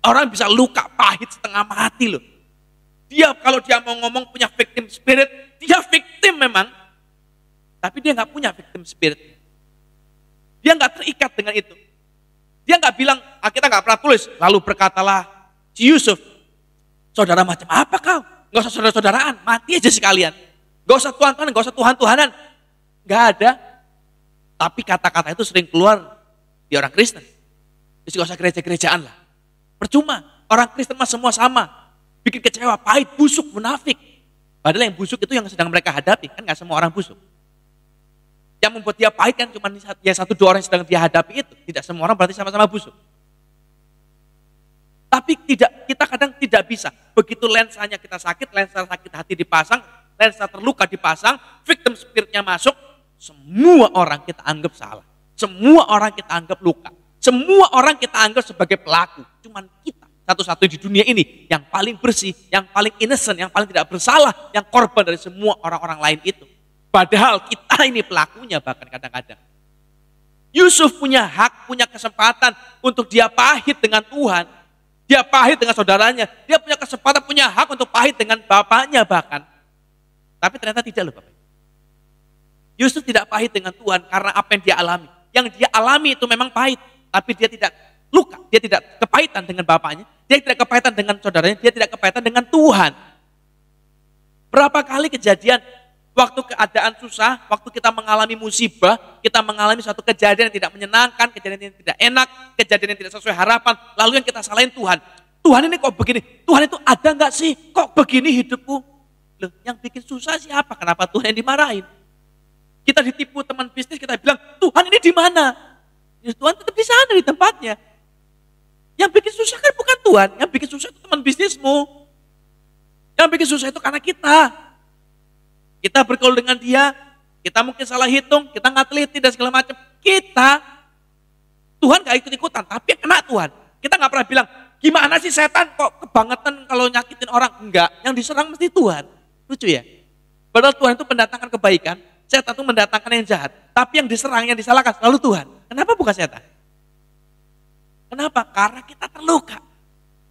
Orang bisa luka pahit setengah mati loh. Dia kalau dia mau ngomong punya victim spirit, dia victim memang. Tapi dia nggak punya victim spirit. Dia nggak terikat dengan itu. Dia nggak bilang, kita nggak pernah tulis, lalu berkatalah si Yusuf, saudara macam apa kau? Nggak usah saudara-saudaraan, mati aja sekalian. Nggak usah Tuhan-Tuhanan, nggak usah Tuhan-Tuhanan. Nggak ada. Tapi kata-kata itu sering keluar di orang Kristen. Jadi nggak usah gereja-gerejaan lah. Percuma, orang Kristen mah semua sama. Bikin kecewa, pahit, busuk, munafik. Padahal yang busuk itu yang sedang mereka hadapi, kan nggak semua orang busuk. Yang membuat dia pahit kan cuma ya 1-2 orang yang sedang dia hadapi itu. Tidak semua orang berarti sama-sama busuk. Tapi kita kadang tidak bisa. Begitu lensanya kita sakit, lensa sakit hati dipasang, lensa terluka dipasang, victim spiritnya masuk, semua orang kita anggap salah. Semua orang kita anggap luka. Semua orang kita anggap sebagai pelaku. Cuman kita satu-satunya di dunia ini yang paling bersih, yang paling innocent, yang paling tidak bersalah, yang korban dari semua orang-orang lain itu. Padahal kita ini pelakunya bahkan kadang-kadang. Yusuf punya hak, punya kesempatan untuk dia pahit dengan Tuhan. Dia pahit dengan saudaranya. Dia punya kesempatan, punya hak untuk pahit dengan bapaknya bahkan. Tapi ternyata tidak loh Bapak. Yusuf tidak pahit dengan Tuhan karena apa yang dia alami. Yang dia alami itu memang pahit. Tapi dia tidak luka, dia tidak kepahitan dengan bapaknya. Dia tidak kepahitan dengan saudaranya, dia tidak kepahitan dengan Tuhan. Berapa kali kejadian waktu keadaan susah, waktu kita mengalami musibah, kita mengalami suatu kejadian yang tidak menyenangkan, kejadian yang tidak enak, kejadian yang tidak sesuai harapan, lalu yang kita salahin Tuhan. Tuhan ini kok begini? Tuhan itu ada nggak sih? Kok begini hidupku? Loh, yang bikin susah siapa? Kenapa Tuhan yang dimarahin? Kita ditipu teman bisnis, kita bilang, Tuhan ini di mana? Ya, Tuhan tetap di sana, di tempatnya. Yang bikin susah kan bukan Tuhan, yang bikin susah itu teman bisnismu. Yang bikin susah itu karena kita. Kita bergaul dengan dia, kita mungkin salah hitung, kita nggak teliti dan segala macam. Tuhan gak ikut-ikutan, tapi yang kena Tuhan. Kita nggak pernah bilang, gimana sih setan kok kebangetan kalau nyakitin orang? Enggak, yang diserang mesti Tuhan. Lucu ya? Padahal Tuhan itu mendatangkan kebaikan, setan itu mendatangkan yang jahat. Tapi yang diserang, yang disalahkan selalu Tuhan. Kenapa bukan setan? Kenapa? Karena kita terluka.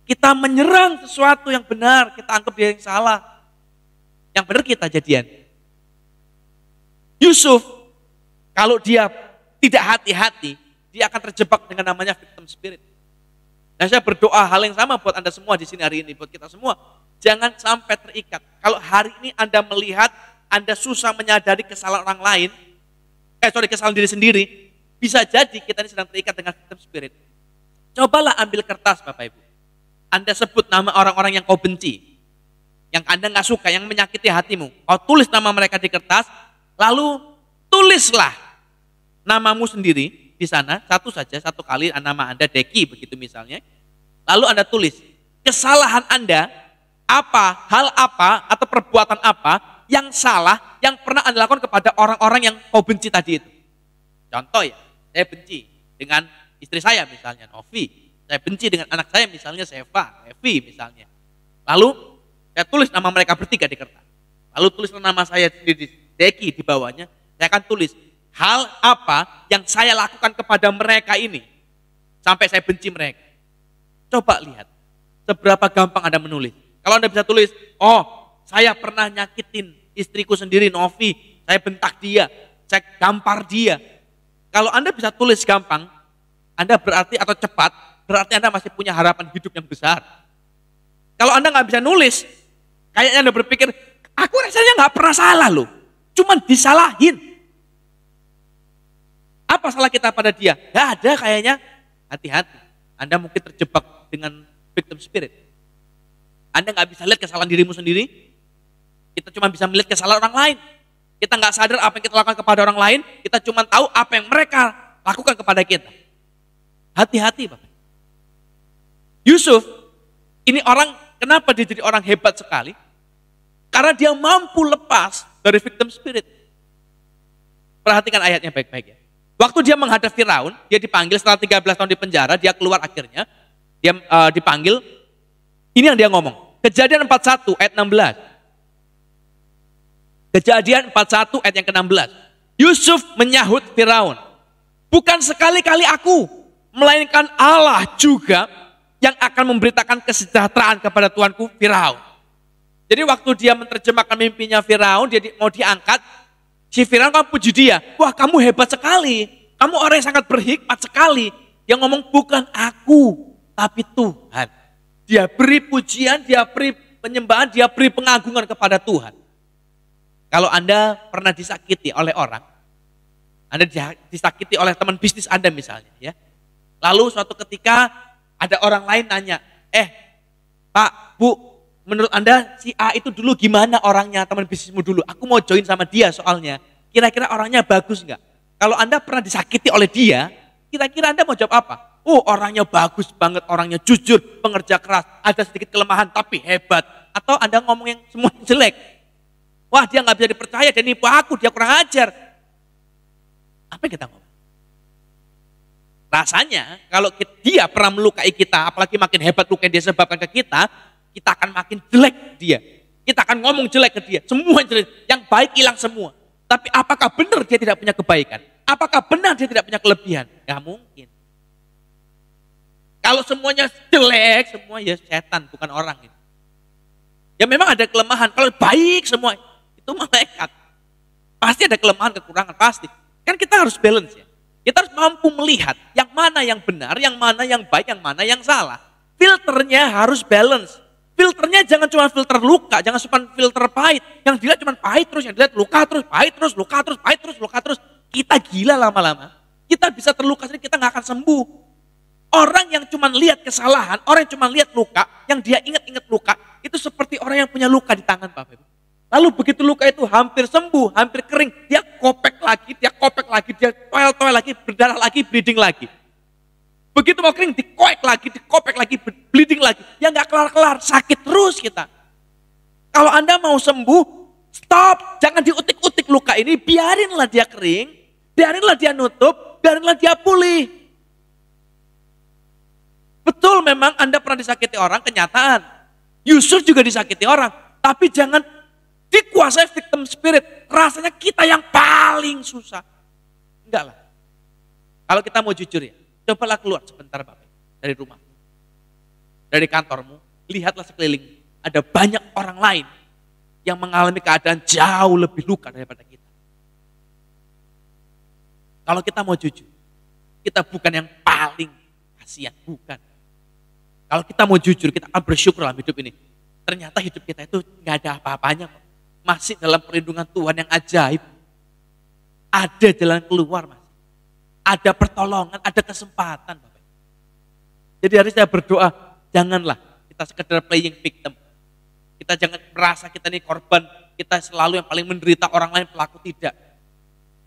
Kita menyerang sesuatu yang benar, kita anggap dia yang salah. Yang benar kita jadian. Yusuf, kalau dia tidak hati-hati, dia akan terjebak dengan namanya victim spirit. Nah, saya berdoa hal yang sama buat Anda semua di sini hari ini, buat kita semua. Jangan sampai terikat. Kalau hari ini Anda melihat, Anda susah menyadari kesalahan orang lain, kesalahan diri sendiri, bisa jadi kita ini sedang terikat dengan victim spirit. Cobalah ambil kertas Bapak Ibu. Anda sebut nama orang-orang yang kau benci, yang Anda nggak suka, yang menyakiti hatimu. Kau tulis nama mereka di kertas, lalu tulislah namamu sendiri di sana, satu kali nama Anda Deki begitu misalnya. Lalu Anda tulis kesalahan Anda, hal apa atau perbuatan apa yang salah yang pernah Anda lakukan kepada orang-orang yang kau benci tadi itu. Contoh ya, saya benci dengan istri saya misalnya Novi. Saya benci dengan anak saya misalnya Seva, Evi misalnya. Lalu saya tulis nama mereka bertiga di kertas. Lalu tulis nama saya di Deki di bawahnya. Saya akan tulis hal apa yang saya lakukan kepada mereka ini sampai saya benci mereka. Coba lihat seberapa gampang Anda menulis. Kalau Anda bisa tulis, saya pernah nyakitin istriku sendiri Novi, saya bentak dia, saya gampar dia. Kalau Anda bisa tulis gampang, Anda berarti atau cepat, berarti Anda masih punya harapan hidup yang besar. Kalau Anda nggak bisa nulis, kayaknya Anda berpikir, aku rasanya nggak pernah salah loh, cuman disalahin. Apa salah kita pada dia? Nggak ada kayaknya. Hati-hati, Anda mungkin terjebak dengan victim spirit. Anda nggak bisa lihat kesalahan dirimu sendiri, kita cuma bisa melihat kesalahan orang lain. Kita nggak sadar apa yang kita lakukan kepada orang lain, kita cuma tahu apa yang mereka lakukan kepada kita. Hati-hati Bapak. Yusuf, ini orang, kenapa dia jadi orang hebat sekali? Karena dia mampu lepas dari victim spirit. Perhatikan ayatnya baik-baik ya. Waktu dia menghadap Firaun, dia dipanggil setelah 13 tahun di penjara, dia keluar akhirnya, dia dipanggil, ini yang dia ngomong. Kejadian 41 ayat 16. Kejadian 41 ayat yang ke-16. Yusuf menyahut Firaun, bukan sekali-kali aku, melainkan Allah juga yang akan memberitakan kesejahteraan kepada tuanku Firaun. Jadi waktu dia menerjemahkan mimpinya Firaun, dia mau diangkat, si Firaun kan puji dia, wah kamu hebat sekali, kamu orang yang sangat berhikmat sekali. Yang ngomong bukan aku, tapi Tuhan. Dia beri pujian, dia beri penyembahan, dia beri pengagungan kepada Tuhan. Kalau Anda pernah disakiti oleh orang, Anda disakiti oleh teman bisnis Anda misalnya, ya. Lalu suatu ketika ada orang lain nanya, Pak, Bu, menurut Anda si A itu dulu gimana orangnya, teman bisnismu dulu? Aku mau join sama dia soalnya. Kira-kira orangnya bagus nggak? Kalau Anda pernah disakiti oleh dia, kira-kira Anda mau jawab apa? Orangnya bagus banget, orangnya jujur, pengerja keras, ada sedikit kelemahan tapi hebat. Atau Anda ngomong yang semua jelek. Wah dia nggak bisa dipercaya, dia nipu aku, dia kurang ajar. Apa yang kita ngomong? Rasanya kalau dia pernah melukai kita, apalagi makin hebat luka yang dia sebabkan ke kita akan makin jelek dia. Kita akan ngomong jelek ke dia, semua jelek. Yang baik hilang semua. Tapi apakah benar dia tidak punya kebaikan? Apakah benar dia tidak punya kelebihan? Gak mungkin. Kalau semuanya jelek, semua ya setan, bukan orang. Ya memang ada kelemahan. Kalau baik semua, itu malaikat. Pasti ada kelemahan, kekurangan, pasti. Kan kita harus balance ya. Kita harus mampu melihat yang mana yang benar, yang mana yang baik, yang mana yang salah. Filternya harus balance. Filternya jangan cuma filter luka, jangan cuma filter pahit. Yang dilihat cuma pahit terus, yang dilihat luka terus, pahit terus, luka terus, pahit terus, luka terus. Kita gila lama-lama. Kita bisa terluka sendiri, kita nggak akan sembuh. Orang yang cuma lihat kesalahan, orang yang cuma lihat luka, yang dia ingat-ingat luka, itu seperti orang yang punya luka di tangan, Bapak Ibu. Lalu begitu luka itu hampir sembuh, hampir kering, dia kopek lagi, dia toel lagi, berdarah lagi, bleeding lagi. Begitu mau kering, dikopek lagi, bleeding lagi. Ya nggak kelar-kelar, sakit terus kita. Kalau Anda mau sembuh, stop. Jangan diutik-utik luka ini, biarinlah dia kering, biarinlah dia nutup, biarinlah dia pulih. Betul memang Anda pernah disakiti orang, kenyataan. Yusuf juga disakiti orang. Tapi jangan dikuasai victim spirit. Rasanya kita yang paling susah. Enggak lah. Kalau kita mau jujur ya, cobalah keluar sebentar Bapak dari rumah, dari kantormu, lihatlah sekeliling. Ada banyak orang lain yang mengalami keadaan jauh lebih luka daripada kita. Kalau kita mau jujur, kita bukan yang paling kasihan, bukan. Kalau kita mau jujur, kita akan bersyukur dalam hidup ini. Ternyata hidup kita itu nggak ada apa-apanya kok. Masih dalam perlindungan Tuhan yang ajaib. Ada jalan keluar Mas. Ada pertolongan, ada kesempatan. Bapak. Jadi hari saya berdoa, janganlah kita sekedar playing victim. Kita jangan merasa kita ini korban, kita selalu yang paling menderita, orang lain pelaku, tidak.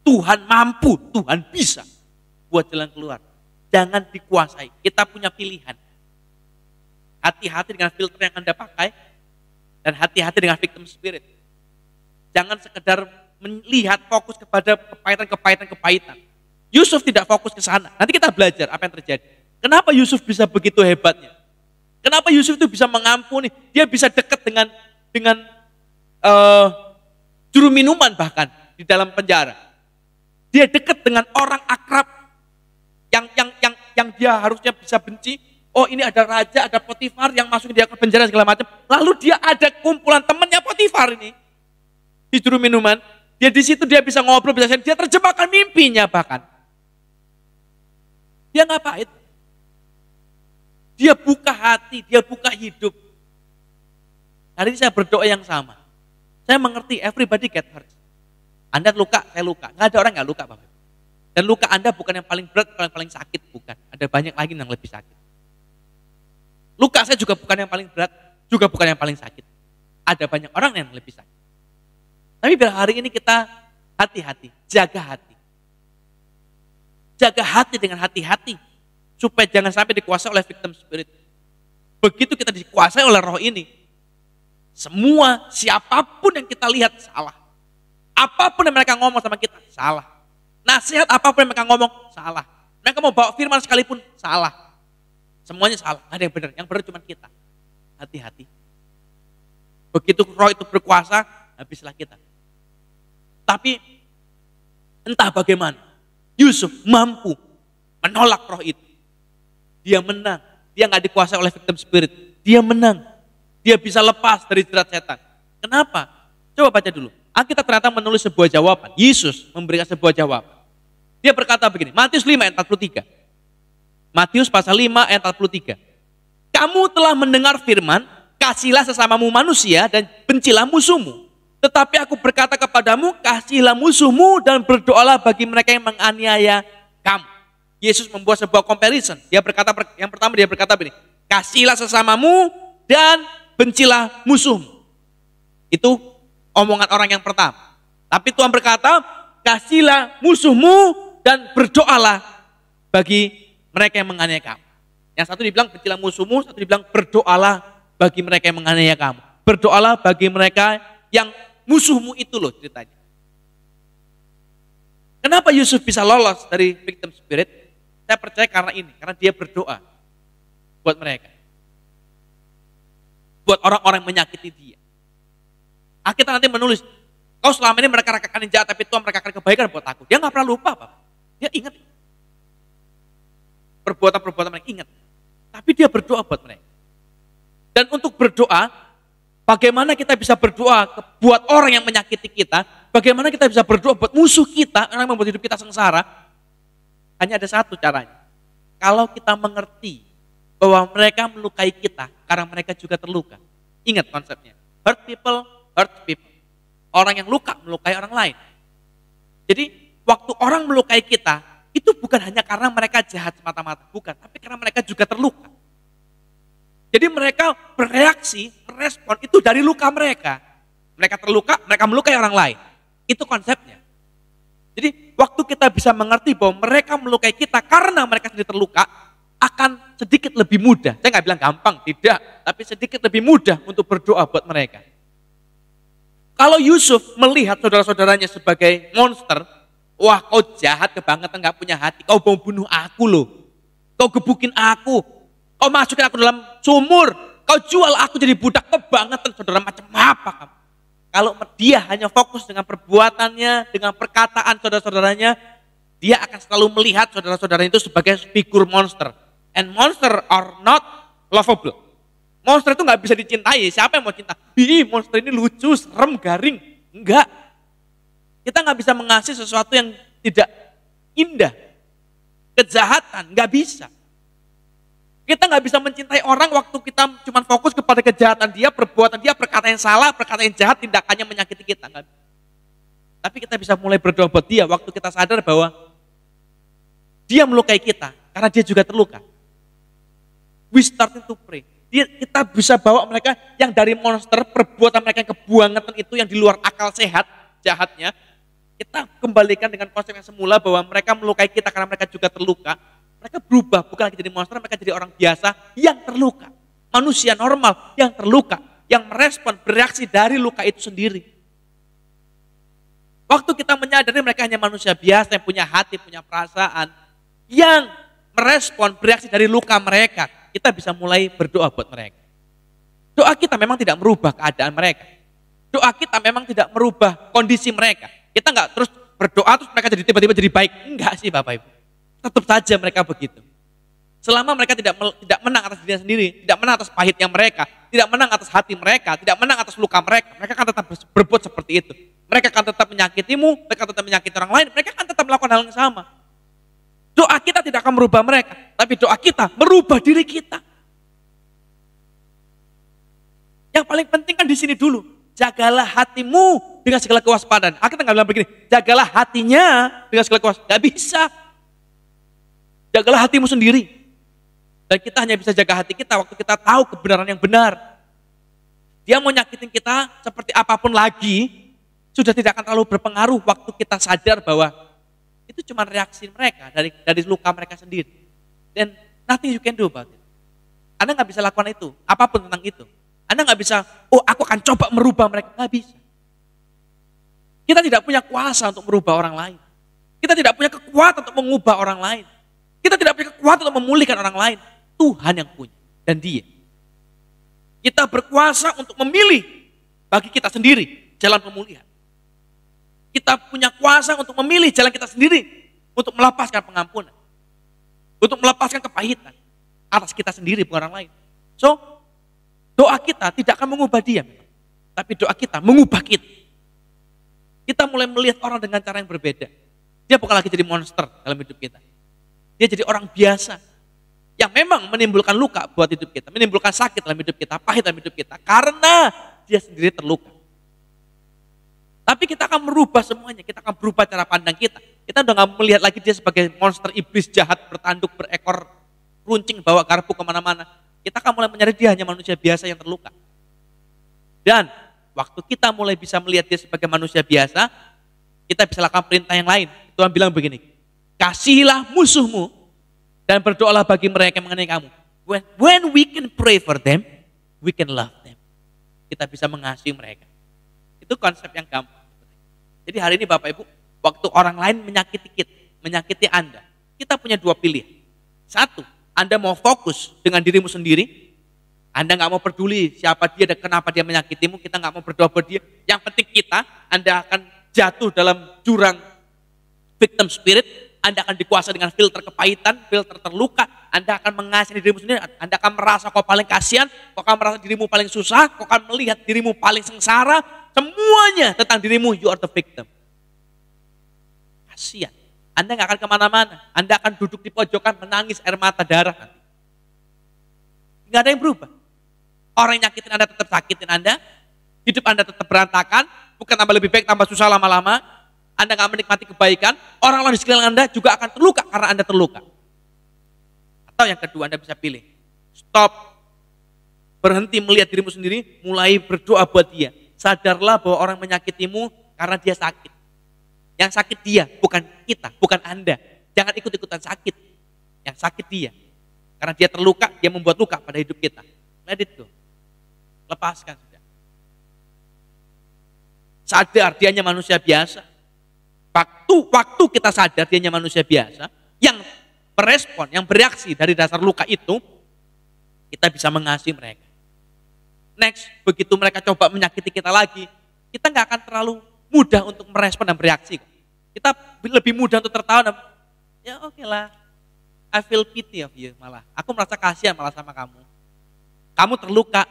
Tuhan mampu, Tuhan bisa buat jalan keluar. Jangan dikuasai, kita punya pilihan. Hati-hati dengan filter yang Anda pakai, dan hati-hati dengan victim spirit. Jangan sekedar melihat fokus kepada kepahitan. Yusuf tidak fokus ke sana. Nanti kita belajar apa yang terjadi. Kenapa Yusuf bisa begitu hebatnya? Kenapa Yusuf itu bisa mengampuni? Dia bisa dekat dengan juru minuman bahkan di dalam penjara. Dia dekat dengan orang akrab yang dia harusnya bisa benci. Oh ini ada raja, ada Potifar yang masuk dia ke penjara segala macam. Lalu dia ada kumpulan temannya Potifar ini di juru minuman. Dia di situ dia bisa ngobrol, dia terjemahkan mimpinya bahkan. Dia nggak pahit. Dia buka hati, dia buka hidup. Hari ini saya berdoa yang sama. Saya mengerti everybody get hurt. Anda luka, saya luka. Nggak ada orang nggak luka, Bapak. Dan luka Anda bukan yang paling berat, bukan yang paling sakit, bukan. Ada banyak lagi yang lebih sakit. Luka saya juga bukan yang paling berat, juga bukan yang paling sakit. Ada banyak orang yang lebih sakit. Tapi biar hari ini kita hati-hati, jaga hati. Jaga hati dengan hati-hati. Supaya jangan sampai dikuasai oleh victim spirit. Begitu kita dikuasai oleh roh ini, semua siapapun yang kita lihat salah. Apapun yang mereka ngomong sama kita, salah. Nasihat apapun yang mereka ngomong, salah. Mereka mau bawa firman sekalipun, salah. Semuanya salah, nggak ada yang benar. Yang benar cuma kita. Hati-hati. Begitu roh itu berkuasa, habislah kita. Tapi entah bagaimana, Yusuf mampu menolak roh itu. Dia menang. Dia nggak dikuasai oleh victim spirit. Dia menang. Dia bisa lepas dari jerat setan. Kenapa? Coba baca dulu. Alkitab ternyata menulis sebuah jawaban. Yesus memberikan sebuah jawaban. Dia berkata begini, Matius 5 ayat 43. Matius pasal 5 ayat 43. Kamu telah mendengar firman, kasihlah sesamamu manusia dan bencilah musuhmu. Tetapi aku berkata kepadamu, kasihilah musuhmu dan berdoalah bagi mereka yang menganiaya kamu. Yesus membuat sebuah comparison. Dia berkata, yang pertama dia berkata begini, kasihilah sesamamu dan bencilah musuhmu. Itu omongan orang yang pertama. Tapi Tuhan berkata, kasihilah musuhmu dan berdoalah bagi mereka yang menganiaya kamu. Yang satu dibilang bencilah musuhmu, satu dibilang berdoalah bagi mereka yang menganiaya kamu. Berdoalah bagi mereka yang musuhmu itu loh ceritanya. Kenapa Yusuf bisa lolos dari victim spirit? Saya percaya karena ini, karena dia berdoa buat mereka. Buat orang-orang yang menyakiti dia. Alkitab nanti menulis, kau selama ini mereka-rekakan yang jahat, tapi Tuhan mereka-rekakan kebaikan buat aku. Dia nggak pernah lupa, Pak. Dia ingat. Perbuatan-perbuatan mereka ingat. Tapi dia berdoa buat mereka. Dan untuk berdoa, bagaimana kita bisa berdoa buat orang yang menyakiti kita, bagaimana kita bisa berdoa buat musuh kita, orang yang membuat hidup kita sengsara, hanya ada satu caranya. Kalau kita mengerti bahwa mereka melukai kita, karena mereka juga terluka. Ingat konsepnya, hurt people, hurt people. Orang yang luka melukai orang lain. Jadi waktu orang melukai kita, itu bukan hanya karena mereka jahat semata-mata, bukan, tapi karena mereka juga terluka. Jadi mereka bereaksi, merespon itu dari luka mereka. Mereka terluka, mereka melukai orang lain. Itu konsepnya. Jadi waktu kita bisa mengerti bahwa mereka melukai kita karena mereka sendiri terluka, akan sedikit lebih mudah. Saya nggak bilang gampang, tidak. Tapi sedikit lebih mudah untuk berdoa buat mereka. Kalau Yusuf melihat saudara-saudaranya sebagai monster, wah kau jahat kebangetan, gak punya hati, kau mau bunuh aku loh. Kau gebukin aku, kau masukin aku dalam sumur, kau jual aku jadi budak kebangetan, saudara macam apa kamu? Kalau dia hanya fokus dengan perbuatannya, dengan perkataan saudara-saudaranya, dia akan selalu melihat saudara-saudaranya itu sebagai figur monster. And monster are not lovable. Monster itu gak bisa dicintai, siapa yang mau cinta? Monster ini lucu, serem, garing. Enggak. Kita gak bisa mengasihi sesuatu yang tidak indah. Kejahatan, gak bisa. Kita gak bisa mencintai orang waktu kita cuma fokus kepada kejahatan dia, perbuatan dia, perkataan yang salah, perkataan yang jahat, tindakannya menyakiti kita. Gak. Tapi kita bisa mulai berdoa buat dia waktu kita sadar bahwa dia melukai kita karena dia juga terluka. We starting to pray. Kita bisa bawa mereka yang dari monster, perbuatan mereka yang kebangetan itu yang di luar akal sehat, jahatnya. Kita kembalikan dengan konsep yang semula bahwa mereka melukai kita karena mereka juga terluka. Mereka berubah, bukan lagi jadi monster, mereka jadi orang biasa yang terluka. Manusia normal yang terluka, yang merespon, bereaksi dari luka itu sendiri. Waktu kita menyadari mereka hanya manusia biasa yang punya hati, punya perasaan, yang merespon, bereaksi dari luka mereka, kita bisa mulai berdoa buat mereka. Doa kita memang tidak merubah keadaan mereka. Doa kita memang tidak merubah kondisi mereka. Kita nggak terus berdoa terus mereka jadi tiba-tiba jadi baik. Enggak sih Bapak Ibu. Tetap saja mereka begitu. Selama mereka tidak menang atas dirinya sendiri, tidak menang atas pahitnya mereka, tidak menang atas hati mereka, tidak menang atas luka mereka akan tetap berbuat seperti itu. Mereka akan tetap menyakitimu, mereka tetap menyakiti orang lain, mereka akan tetap melakukan hal yang sama. Doa kita tidak akan merubah mereka, tapi doa kita merubah diri kita. Yang paling penting kan di sini dulu, jagalah hatimu dengan segala kewaspadaan. Kita nggak bilang begini, jagalah hatinya dengan segala kewaspadaan. Nggak bisa. Jagalah hatimu sendiri. Dan kita hanya bisa jaga hati kita waktu kita tahu kebenaran yang benar. Dia mau nyakitin kita seperti apapun lagi, sudah tidak akan terlalu berpengaruh waktu kita sadar bahwa itu cuma reaksi mereka dari luka mereka sendiri. Dan nothing you can do about it. Anda nggak bisa lakukan itu, apapun tentang itu. Anda nggak bisa, aku akan coba merubah mereka. Nggak bisa. Kita tidak punya kuasa untuk merubah orang lain. Kita tidak punya kekuatan untuk mengubah orang lain. Kita tidak punya kekuatan untuk memulihkan orang lain. Tuhan yang punya, dan Dia. Kita berkuasa untuk memilih bagi kita sendiri jalan pemulihan. Kita punya kuasa untuk memilih jalan kita sendiri untuk melepaskan pengampunan. Untuk melepaskan kepahitan atas kita sendiri, bukan orang lain. So, doa kita tidak akan mengubah dia, tapi doa kita mengubah kita. Kita mulai melihat orang dengan cara yang berbeda. Dia bukan lagi jadi monster dalam hidup kita. Dia jadi orang biasa yang memang menimbulkan luka buat hidup kita, menimbulkan sakit dalam hidup kita, pahit dalam hidup kita, karena dia sendiri terluka. Tapi kita akan merubah semuanya, kita akan berubah cara pandang kita. Kita udah gak melihat lagi dia sebagai monster iblis jahat, bertanduk, berekor, runcing, bawa garpu kemana-mana. Kita akan mulai menyadari dia hanya manusia biasa yang terluka. Dan waktu kita mulai bisa melihat dia sebagai manusia biasa, kita bisa lakukan perintah yang lain. Tuhan bilang begini, kasihilah musuhmu dan berdoalah bagi mereka yang mengenai kamu. When we can pray for them, we can love them. Kita bisa mengasihi mereka. Itu konsep yang gampang. Jadi hari ini Bapak Ibu, waktu orang lain menyakiti kita, menyakiti Anda, kita punya dua pilihan. Satu, Anda mau fokus dengan dirimu sendiri. Anda nggak mau peduli siapa dia dan kenapa dia menyakitimu. Kita nggak mau berdoa buat dia. Yang penting kita, Anda akan jatuh dalam jurang victim spirit. Anda akan dikuasai dengan filter kepahitan, filter terluka. Anda akan mengasihi dirimu sendiri. Anda akan merasa kau paling kasihan. Kau akan merasa dirimu paling susah. Kau akan melihat dirimu paling sengsara. Semuanya tentang dirimu, you are the victim. Kasihan. Anda nggak akan kemana-mana. Anda akan duduk di pojokan menangis air mata darah. Nggak ada yang berubah. Orang yang nyakitin Anda tetap sakitin Anda. Hidup Anda tetap berantakan. Bukan tambah lebih baik, tambah susah lama-lama. Anda nggak menikmati kebaikan. Orang lain di sekeliling Anda juga akan terluka karena Anda terluka. Atau yang kedua, Anda bisa pilih. Stop. Berhenti melihat dirimu sendiri. Mulai berdoa buat dia. Sadarlah bahwa orang menyakitimu karena dia sakit. Yang sakit dia, bukan kita, bukan Anda. Jangan ikut-ikutan sakit. Yang sakit dia. Karena dia terluka, dia membuat luka pada hidup kita. Let it go. Lepaskan sudah. Sadar, dia hanya manusia biasa. Waktu kita sadar, dia hanya manusia biasa. Yang berespon, yang bereaksi dari dasar luka itu, kita bisa mengasihi mereka. Next, begitu mereka coba menyakiti kita lagi, kita nggak akan terlalu mudah untuk merespon dan bereaksi. Kita lebih mudah untuk tertawa dan ya oke lah, I feel pity of you malah. Aku merasa kasihan malah sama kamu. Kamu terluka,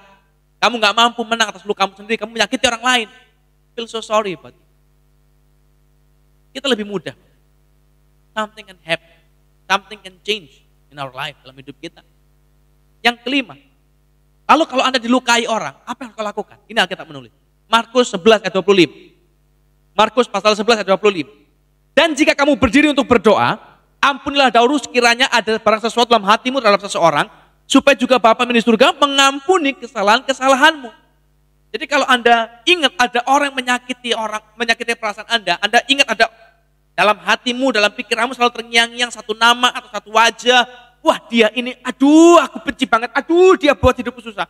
kamu nggak mampu menang atas lukamu sendiri, kamu menyakiti orang lain. Feel so sorry about you. Kita lebih mudah. Something can happen, something can change in our life, dalam hidup kita. Yang kelima, lalu kalau Anda dilukai orang, apa yang kau lakukan? Ini Alkitab menulis. Markus 11 ayat 25. Markus pasal 11 ayat 25. Dan jika kamu berdiri untuk berdoa, ampunilah dahulu sekiranya ada barang sesuatu dalam hatimu terhadap seseorang, supaya juga Bapa di surga mengampuni kesalahan-kesalahanmu. Jadi kalau Anda ingat ada orang menyakiti perasaan Anda ingat ada dalam hatimu, dalam pikiranmu selalu terngiang-ngiang satu nama atau satu wajah. Wah dia ini, aduh aku benci banget, aduh dia buat hidupku susah.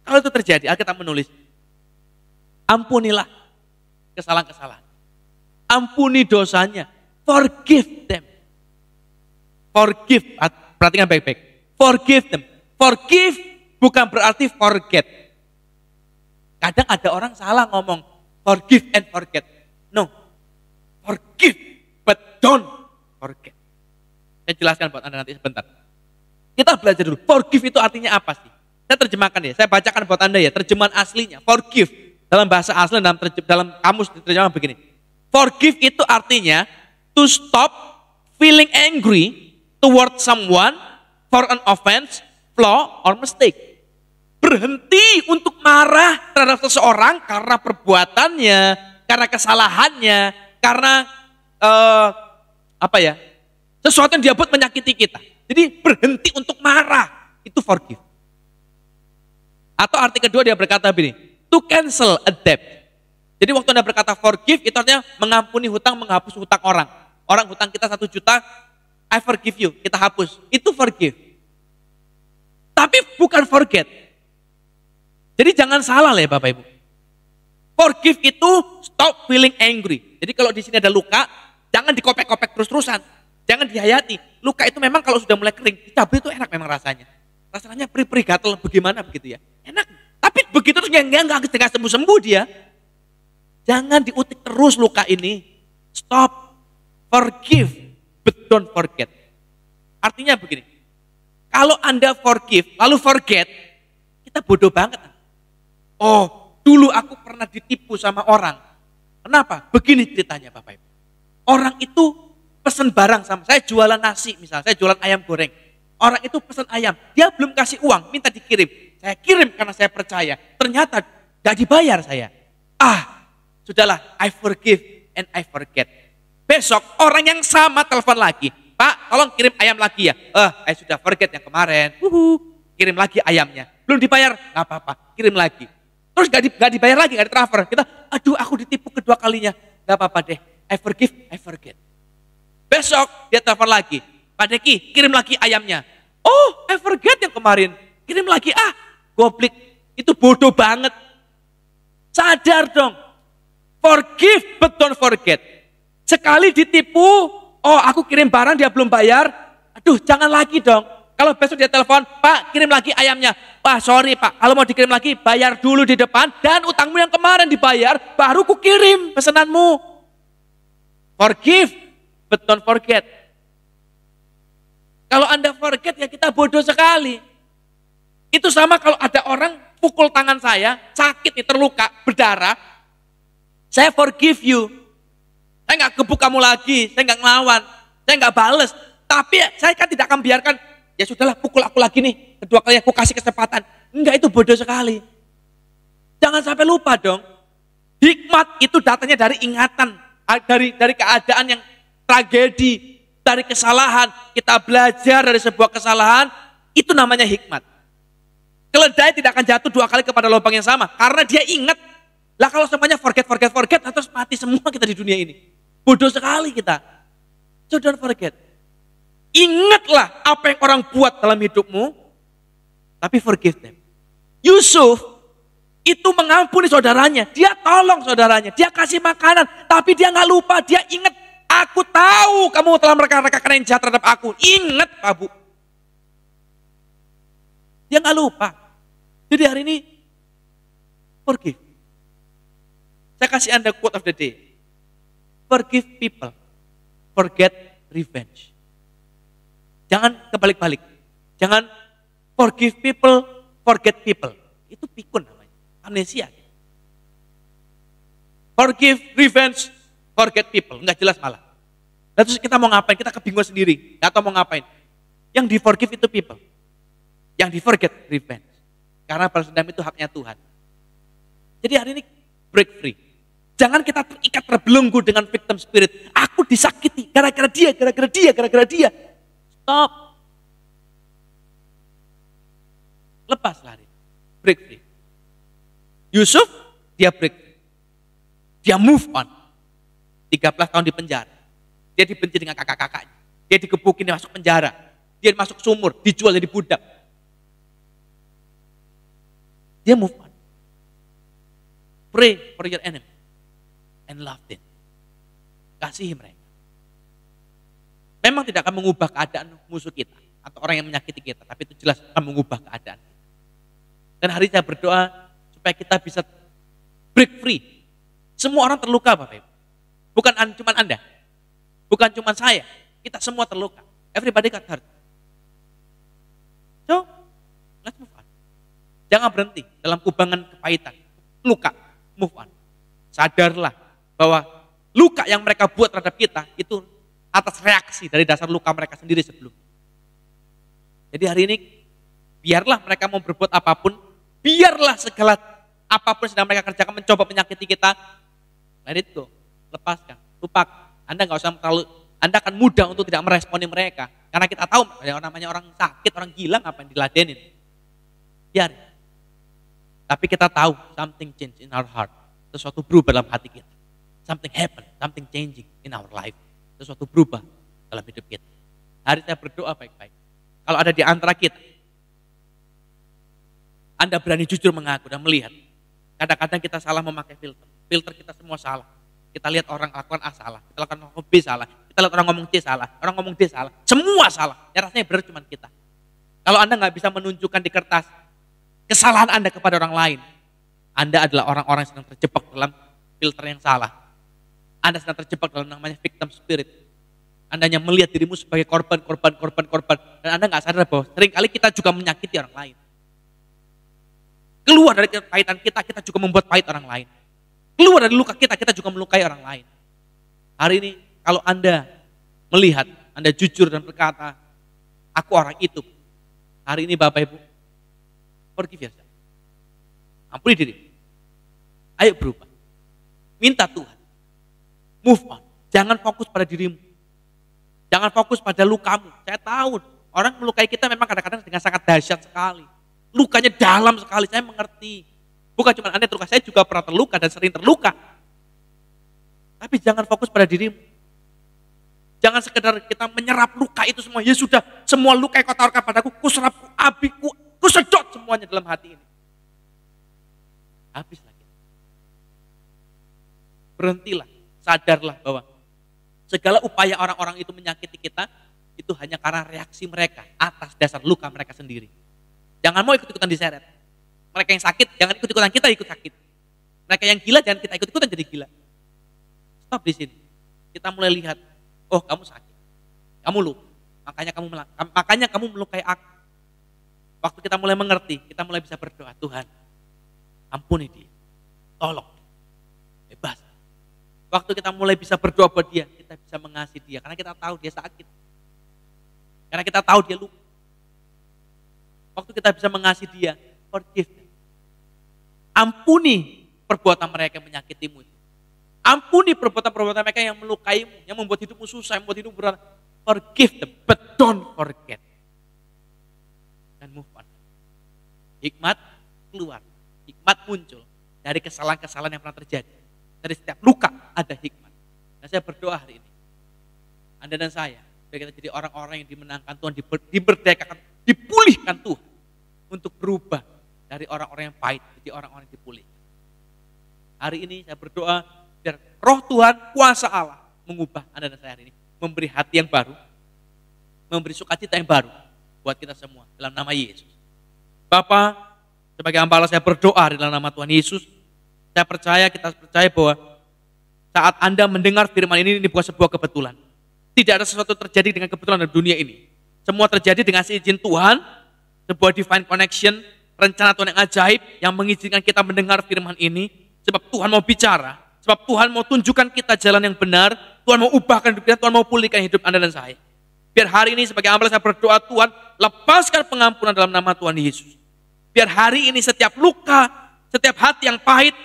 Kalau itu terjadi, Alkitab menulis, ampunilah kesalahan-kesalahan. Ampuni dosanya. Forgive them. Forgive. Perhatikan baik-baik. Forgive them. Forgive bukan berarti forget. Kadang ada orang salah ngomong forgive and forget. No. Forgive but don't forget. Saya jelaskan buat Anda nanti sebentar. Kita belajar dulu. Forgive itu artinya apa sih? Saya terjemahkan ya. Saya bacakan buat Anda ya. Terjemahan aslinya. Forgive. Dalam bahasa asli, dalam kamus terjemahan begini. Forgive itu artinya to stop feeling angry toward someone for an offense, flaw, or mistake. Berhenti untuk marah terhadap seseorang karena perbuatannya, karena kesalahannya, karena sesuatu yang dia buat menyakiti kita. Jadi berhenti untuk marah, itu forgive. Atau arti kedua dia berkata begini, to cancel a debt. Jadi waktu Anda berkata forgive, itu artinya mengampuni hutang, menghapus hutang orang. Orang hutang kita 1 juta, I forgive you, kita hapus. Itu forgive. Tapi bukan forget. Jadi jangan salah ya Bapak Ibu. Forgive itu stop feeling angry. Jadi kalau di sini ada luka, jangan dikopek-kopek terus-terusan. Jangan dihayati. Luka itu memang kalau sudah mulai kering, dicabut itu enak memang rasanya. Rasanya perih-perih gatel bagaimana begitu ya. Enak. Tapi begitu terus nggak sembuh-sembuh dia. Jangan diutik terus luka ini. Stop. Forgive, but don't forget. Artinya begini. Kalau Anda forgive, lalu forget, kita bodoh banget. Oh, dulu aku pernah ditipu sama orang. Kenapa? Begini ceritanya Bapak Ibu. Orang itu pesen barang sama saya, jualan nasi misalnya, saya jualan ayam goreng. Orang itu pesen ayam, dia belum kasih uang, minta dikirim. Saya kirim karena saya percaya. Ternyata gak dibayar saya. Sudahlah, I forgive and I forget. Besok orang yang sama telepon lagi. Pak, tolong kirim ayam lagi ya. Saya sudah forget yang kemarin. Kirim lagi ayamnya. Belum dibayar, gak apa-apa, kirim lagi. Terus gak dibayar lagi, gak ditransfer. Kita, aduh aku ditipu kedua kalinya. Gak apa-apa deh, I forgive, I forget. Besok dia telepon lagi. Pak Deki, kirim lagi ayamnya. Oh, I forget yang kemarin. Kirim lagi, goblik. Itu bodoh banget. Sadar dong. Forgive but don't forget. Sekali ditipu, aku kirim barang dia belum bayar, Aduh, jangan lagi dong. Kalau besok dia telepon, Pak, kirim lagi ayamnya. Wah, sorry Pak, kalau mau dikirim lagi, bayar dulu di depan, dan utangmu yang kemarin dibayar, baru ku kirim pesananmu. Forgive, but don't forget. Kalau Anda forget, ya kita bodoh sekali. Itu sama kalau ada orang pukul tangan saya, sakit nih, terluka, berdarah. Saya forgive you. Saya nggak gebuk kamu lagi, saya nggak ngelawan, saya nggak bales. Tapi saya kan tidak akan biarkan, ya sudahlah pukul aku lagi nih, kedua kali aku kasih kesempatan. Enggak, itu bodoh sekali. Jangan sampai lupa dong. Hikmat itu datangnya dari ingatan, dari keadaan yang tragedi, dari kesalahan. Kita belajar dari sebuah kesalahan, itu namanya hikmat. Keledai tidak akan jatuh 2 kali kepada lubang yang sama, karena dia ingat. Lah kalau semuanya forget, terus mati semua kita di dunia ini. Bodoh sekali kita. So don't forget. Ingatlah apa yang orang buat dalam hidupmu, tapi forgive them. Yusuf itu mengampuni saudaranya, dia tolong saudaranya, dia kasih makanan, tapi dia nggak lupa, dia ingat, aku tahu kamu telah mereka-rekakan yang jahat terhadap aku. Ingat Pak Bu. Dia nggak lupa. Jadi hari ini forgive. Saya kasih Anda quote of the day. Forgive people, forget revenge. Jangan kebalik-balik. Jangan forgive people, forget people. Itu pikun namanya. Amnesia. Forgive, revenge, forget people. Enggak jelas malah. Lalu terus kita mau ngapain? Kita kebingungan sendiri. Gak tahu mau ngapain. Yang di forgive itu people. Yang di forget, revenge. Karena balas dendam itu haknya Tuhan. Jadi hari ini break free. Jangan kita terikat terbelenggu dengan victim spirit. Aku disakiti gara-gara dia, gara-gara dia, gara-gara dia. Stop. Lepas lari. Break free. Yusuf, dia break free. Dia move on. 13 tahun di penjara. Dia dibenci dengan kakak-kakaknya. Dia digebukin, dia masuk penjara. Dia masuk sumur, dijual jadi budak. Dia move on. Pray for your enemy. And love them. Kasihi mereka. Memang tidak akan mengubah keadaan musuh kita atau orang yang menyakiti kita, tapi itu jelas akan mengubah keadaan kita. Dan hari ini saya berdoa supaya kita bisa break free. Semua orang terluka Bapak Ibu. Bukan cuma Anda. Bukan cuma saya. Kita semua terluka. Everybody got hurt. So, let's move on. Jangan berhenti dalam kubangan kepahitan. Luka, move on. Sadarlah bahwa luka yang mereka buat terhadap kita itu atas reaksi dari dasar luka mereka sendiri sebelumnya. Jadi hari ini, biarlah mereka mau berbuat apapun, biarlah segala apapun yang sedang mereka kerjakan mencoba menyakiti kita, let it go, lepaskan, lupakan. Anda akan mudah untuk tidak meresponi mereka, karena kita tahu ada namanya orang sakit, orang gila ngapain diladenin. Biar. Tapi kita tahu something change in our heart, sesuatu berubah dalam hati kita. Something happen, something changing in our life. Sesuatu berubah dalam hidup kita. Hari saya berdoa baik-baik. Kalau ada di antara kita, Anda berani jujur mengaku dan melihat. Kadang-kadang kita salah memakai filter. Filter kita semua salah. Kita lihat orang lakukan A salah. Kita lakukan B salah. Kita lihat orang ngomong C salah. Orang ngomong D salah. Semua salah. Yang rasanya benar cuma kita. Kalau Anda nggak bisa menunjukkan di kertas kesalahan Anda kepada orang lain, Anda adalah orang-orang yang sedang terjebak dalam filter yang salah. Anda sedang terjebak dalam namanya victim spirit. Anda hanya melihat dirimu sebagai korban. Dan Anda nggak sadar bahwa seringkali kita juga menyakiti orang lain. Keluar dari kepahitan kita juga membuat pahit orang lain. Keluar dari luka kita juga melukai orang lain. Hari ini, kalau Anda melihat, Anda jujur dan berkata, aku orang itu. Hari ini Bapak Ibu, forgive yourself. Ampuni diri. Ayo berubah. Minta Tuhan. Move on. Jangan fokus pada dirimu. Jangan fokus pada lukamu. Saya tahu, orang melukai kita memang kadang-kadang dengan sangat dahsyat sekali. Lukanya dalam sekali, saya mengerti. Bukan cuma Anda terluka, saya juga pernah terluka dan sering terluka. Tapi jangan fokus pada dirimu. Jangan sekedar kita menyerap luka itu semua. Ya sudah, semua luka yang kau tawarkan padaku, kuserap, kusedot semuanya dalam hati ini. Habis lagi. Berhentilah. Sadarlah bahwa segala upaya orang-orang itu menyakiti kita, itu hanya karena reaksi mereka atas dasar luka mereka sendiri. Jangan mau ikut-ikutan diseret. Mereka yang sakit, jangan ikut-ikutan kita ikut sakit. Mereka yang gila, jangan kita ikut-ikutan jadi gila. Stop di sini. Kita mulai lihat, oh kamu sakit, kamu lupa, makanya kamu melukai aku. Waktu kita mulai mengerti, kita mulai bisa berdoa, Tuhan, ampuni dia, tolong, bebas. Waktu kita mulai bisa berdoa buat dia, kita bisa mengasihi dia, karena kita tahu dia sakit. Karena kita tahu dia lupa. Waktu kita bisa mengasihi dia, forgive them. Ampuni perbuatan mereka yang menyakitimu. Ampuni perbuatan-perbuatan mereka yang melukaimu, yang membuat hidupmu susah, yang membuat hidupmu berat. Forgive them, but don't forget. Dan move on. Hikmat keluar, hikmat muncul dari kesalahan-kesalahan yang pernah terjadi. Dari setiap luka ada hikmat. Dan saya berdoa hari ini, Anda dan saya, biar kita jadi orang-orang yang dimenangkan Tuhan, diberdekakan, dipulihkan Tuhan. Untuk berubah dari orang-orang yang pahit, jadi orang-orang yang dipulihkan. Hari ini saya berdoa, biar roh Tuhan, kuasa Allah, mengubah Anda dan saya hari ini. Memberi hati yang baru, memberi sukacita yang baru, buat kita semua, dalam nama Yesus. Bapa, sebagai hamba Allah saya berdoa dalam nama Tuhan Yesus. Saya percaya, kita percaya bahwa saat Anda mendengar firman ini bukan sebuah kebetulan. Tidak ada sesuatu terjadi dengan kebetulan dalam dunia ini. Semua terjadi dengan seizin Tuhan, sebuah divine connection, rencana Tuhan yang ajaib yang mengizinkan kita mendengar firman ini. Sebab Tuhan mau bicara, sebab Tuhan mau tunjukkan kita jalan yang benar, Tuhan mau ubahkan hidup kita, Tuhan mau pulihkan hidup Anda dan saya. Biar hari ini sebagai hamba saya berdoa, Tuhan lepaskan pengampunan dalam nama Tuhan Yesus. Biar hari ini setiap luka, setiap hati yang pahit,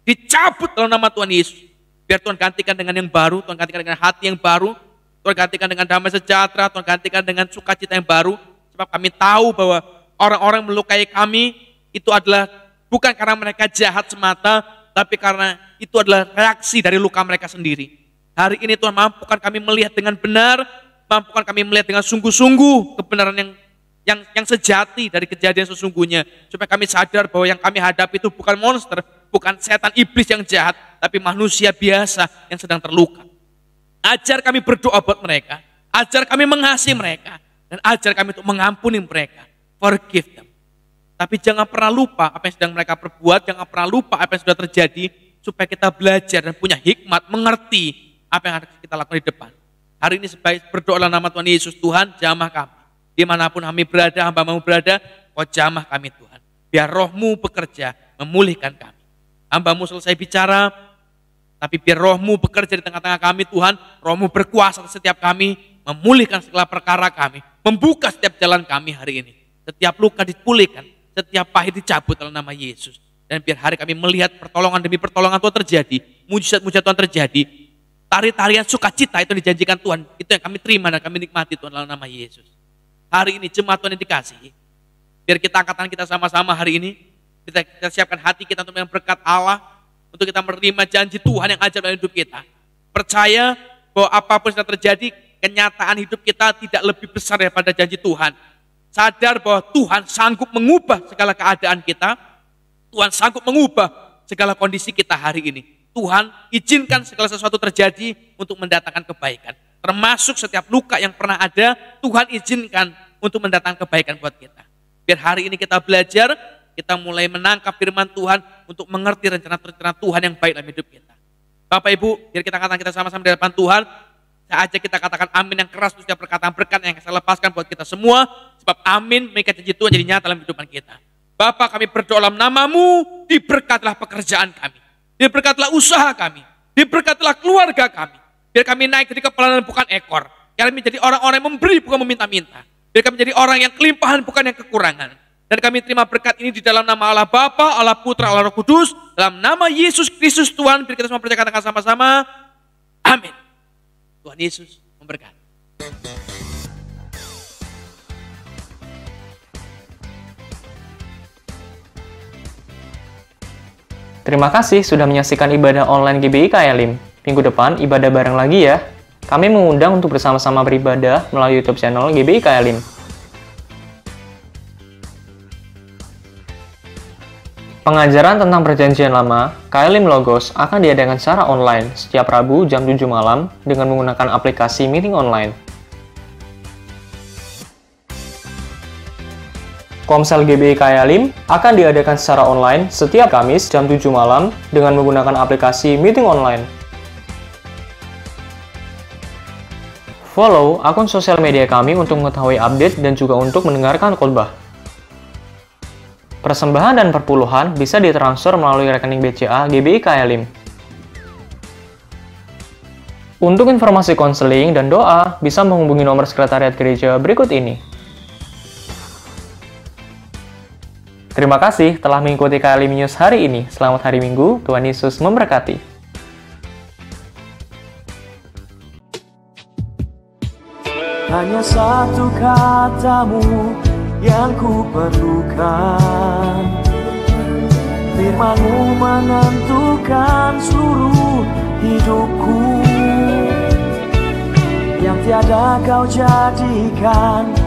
dicabut dalam nama Tuhan Yesus. Biar Tuhan gantikan dengan yang baru, Tuhan gantikan dengan hati yang baru, Tuhan gantikan dengan damai sejahtera, Tuhan gantikan dengan sukacita yang baru. Sebab kami tahu bahwa orang-orang melukai kami itu adalah bukan karena mereka jahat semata, tapi karena itu adalah reaksi dari luka mereka sendiri. Hari ini Tuhan mampukan kami melihat dengan benar, mampukan kami melihat dengan sungguh-sungguh kebenaran yang sejati dari kejadian sesungguhnya. Supaya kami sadar bahwa yang kami hadapi itu bukan monster, bukan setan iblis yang jahat, tapi manusia biasa yang sedang terluka. Ajar kami berdoa buat mereka, ajar kami mengasihi mereka, dan ajar kami untuk mengampuni mereka. Forgive them. Tapi jangan pernah lupa apa yang sedang mereka perbuat, jangan pernah lupa apa yang sudah terjadi, supaya kita belajar dan punya hikmat, mengerti apa yang harus kita lakukan di depan. Hari ini sebaik berdoa dalam nama Tuhan Yesus, Tuhan jamah kami. Dimanapun kami berada, hamba-Mu berada, Kau jamah kami Tuhan. Biar Roh-Mu bekerja, memulihkan kami. Hamba-Mu selesai bicara, tapi biar Roh-Mu bekerja di tengah-tengah kami Tuhan, Roh-Mu berkuasa atas setiap kami, memulihkan segala perkara kami, membuka setiap jalan kami hari ini. Setiap luka dipulihkan, setiap pahit dicabut dalam nama Yesus. Dan biar hari kami melihat pertolongan demi pertolongan Tuhan terjadi, mujizat-mujizat Tuhan terjadi, tari-tarian sukacita itu dijanjikan Tuhan, itu yang kami terima dan kami nikmati Tuhan dalam nama Yesus. Hari ini jemaat Tuhan yang dikasihi, biar kita angkat tangan kita sama-sama hari ini, kita siapkan hati kita untuk yang berkat Allah, untuk kita menerima janji Tuhan yang ajaib dalam hidup kita. Percaya bahwa apapun yang terjadi, kenyataan hidup kita tidak lebih besar daripada janji Tuhan. Sadar bahwa Tuhan sanggup mengubah segala keadaan kita, Tuhan sanggup mengubah segala kondisi kita hari ini. Tuhan izinkan segala sesuatu terjadi untuk mendatangkan kebaikan. Termasuk setiap luka yang pernah ada, Tuhan izinkan untuk mendatangkan kebaikan buat kita. Biar hari ini kita belajar, kita mulai menangkap firman Tuhan untuk mengerti rencana-rencana Tuhan yang baik dalam hidup kita. Bapak Ibu, biar kita katakan kita sama-sama di depan Tuhan, saya ajak kita katakan amin yang keras untuk setiap perkataan berkat yang saya lepaskan buat kita semua. Sebab amin, mengikat janji Tuhan jadi nyata dalam kehidupan kita. Bapak, kami berdoa dalam nama-Mu, diberkatilah pekerjaan kami, diberkatilah usaha kami, diberkatilah keluarga kami. Biar kami naik jadi kepala dan bukan ekor. Biar kami menjadi orang-orang yang memberi bukan meminta-minta. Biar kami menjadi orang yang kelimpahan bukan yang kekurangan. Dan kami terima berkat ini di dalam nama Allah Bapa, Allah Putra, Allah Roh Kudus, dalam nama Yesus Kristus Tuhan. Biar kita semua percaya katakan sama-sama, amin. Tuhan Yesus memberkati. Terima kasih sudah menyaksikan ibadah online GBI KLIM. Minggu depan ibadah bareng lagi ya. Kami mengundang untuk bersama-sama beribadah melalui YouTube channel GBI KLIM. Pengajaran tentang perjanjian lama, KLIM Logos akan diadakan secara online setiap Rabu jam 7 malam dengan menggunakan aplikasi meeting online. Komsel GBI Kayalim akan diadakan secara online setiap Kamis jam 7 malam dengan menggunakan aplikasi meeting online. Follow akun sosial media kami untuk mengetahui update dan juga untuk mendengarkan khotbah. Persembahan dan perpuluhan bisa ditransfer melalui rekening BCA GBI Kayalim. Untuk informasi konseling dan doa, bisa menghubungi nomor sekretariat gereja berikut ini. Terima kasih telah mengikuti Kayalim News hari ini. Selamat hari Minggu, Tuhan Yesus memberkati. Hanya satu katamu yang ku perlukan, firman-Mu menentukan seluruh hidupku, yang tiada Kau jadikan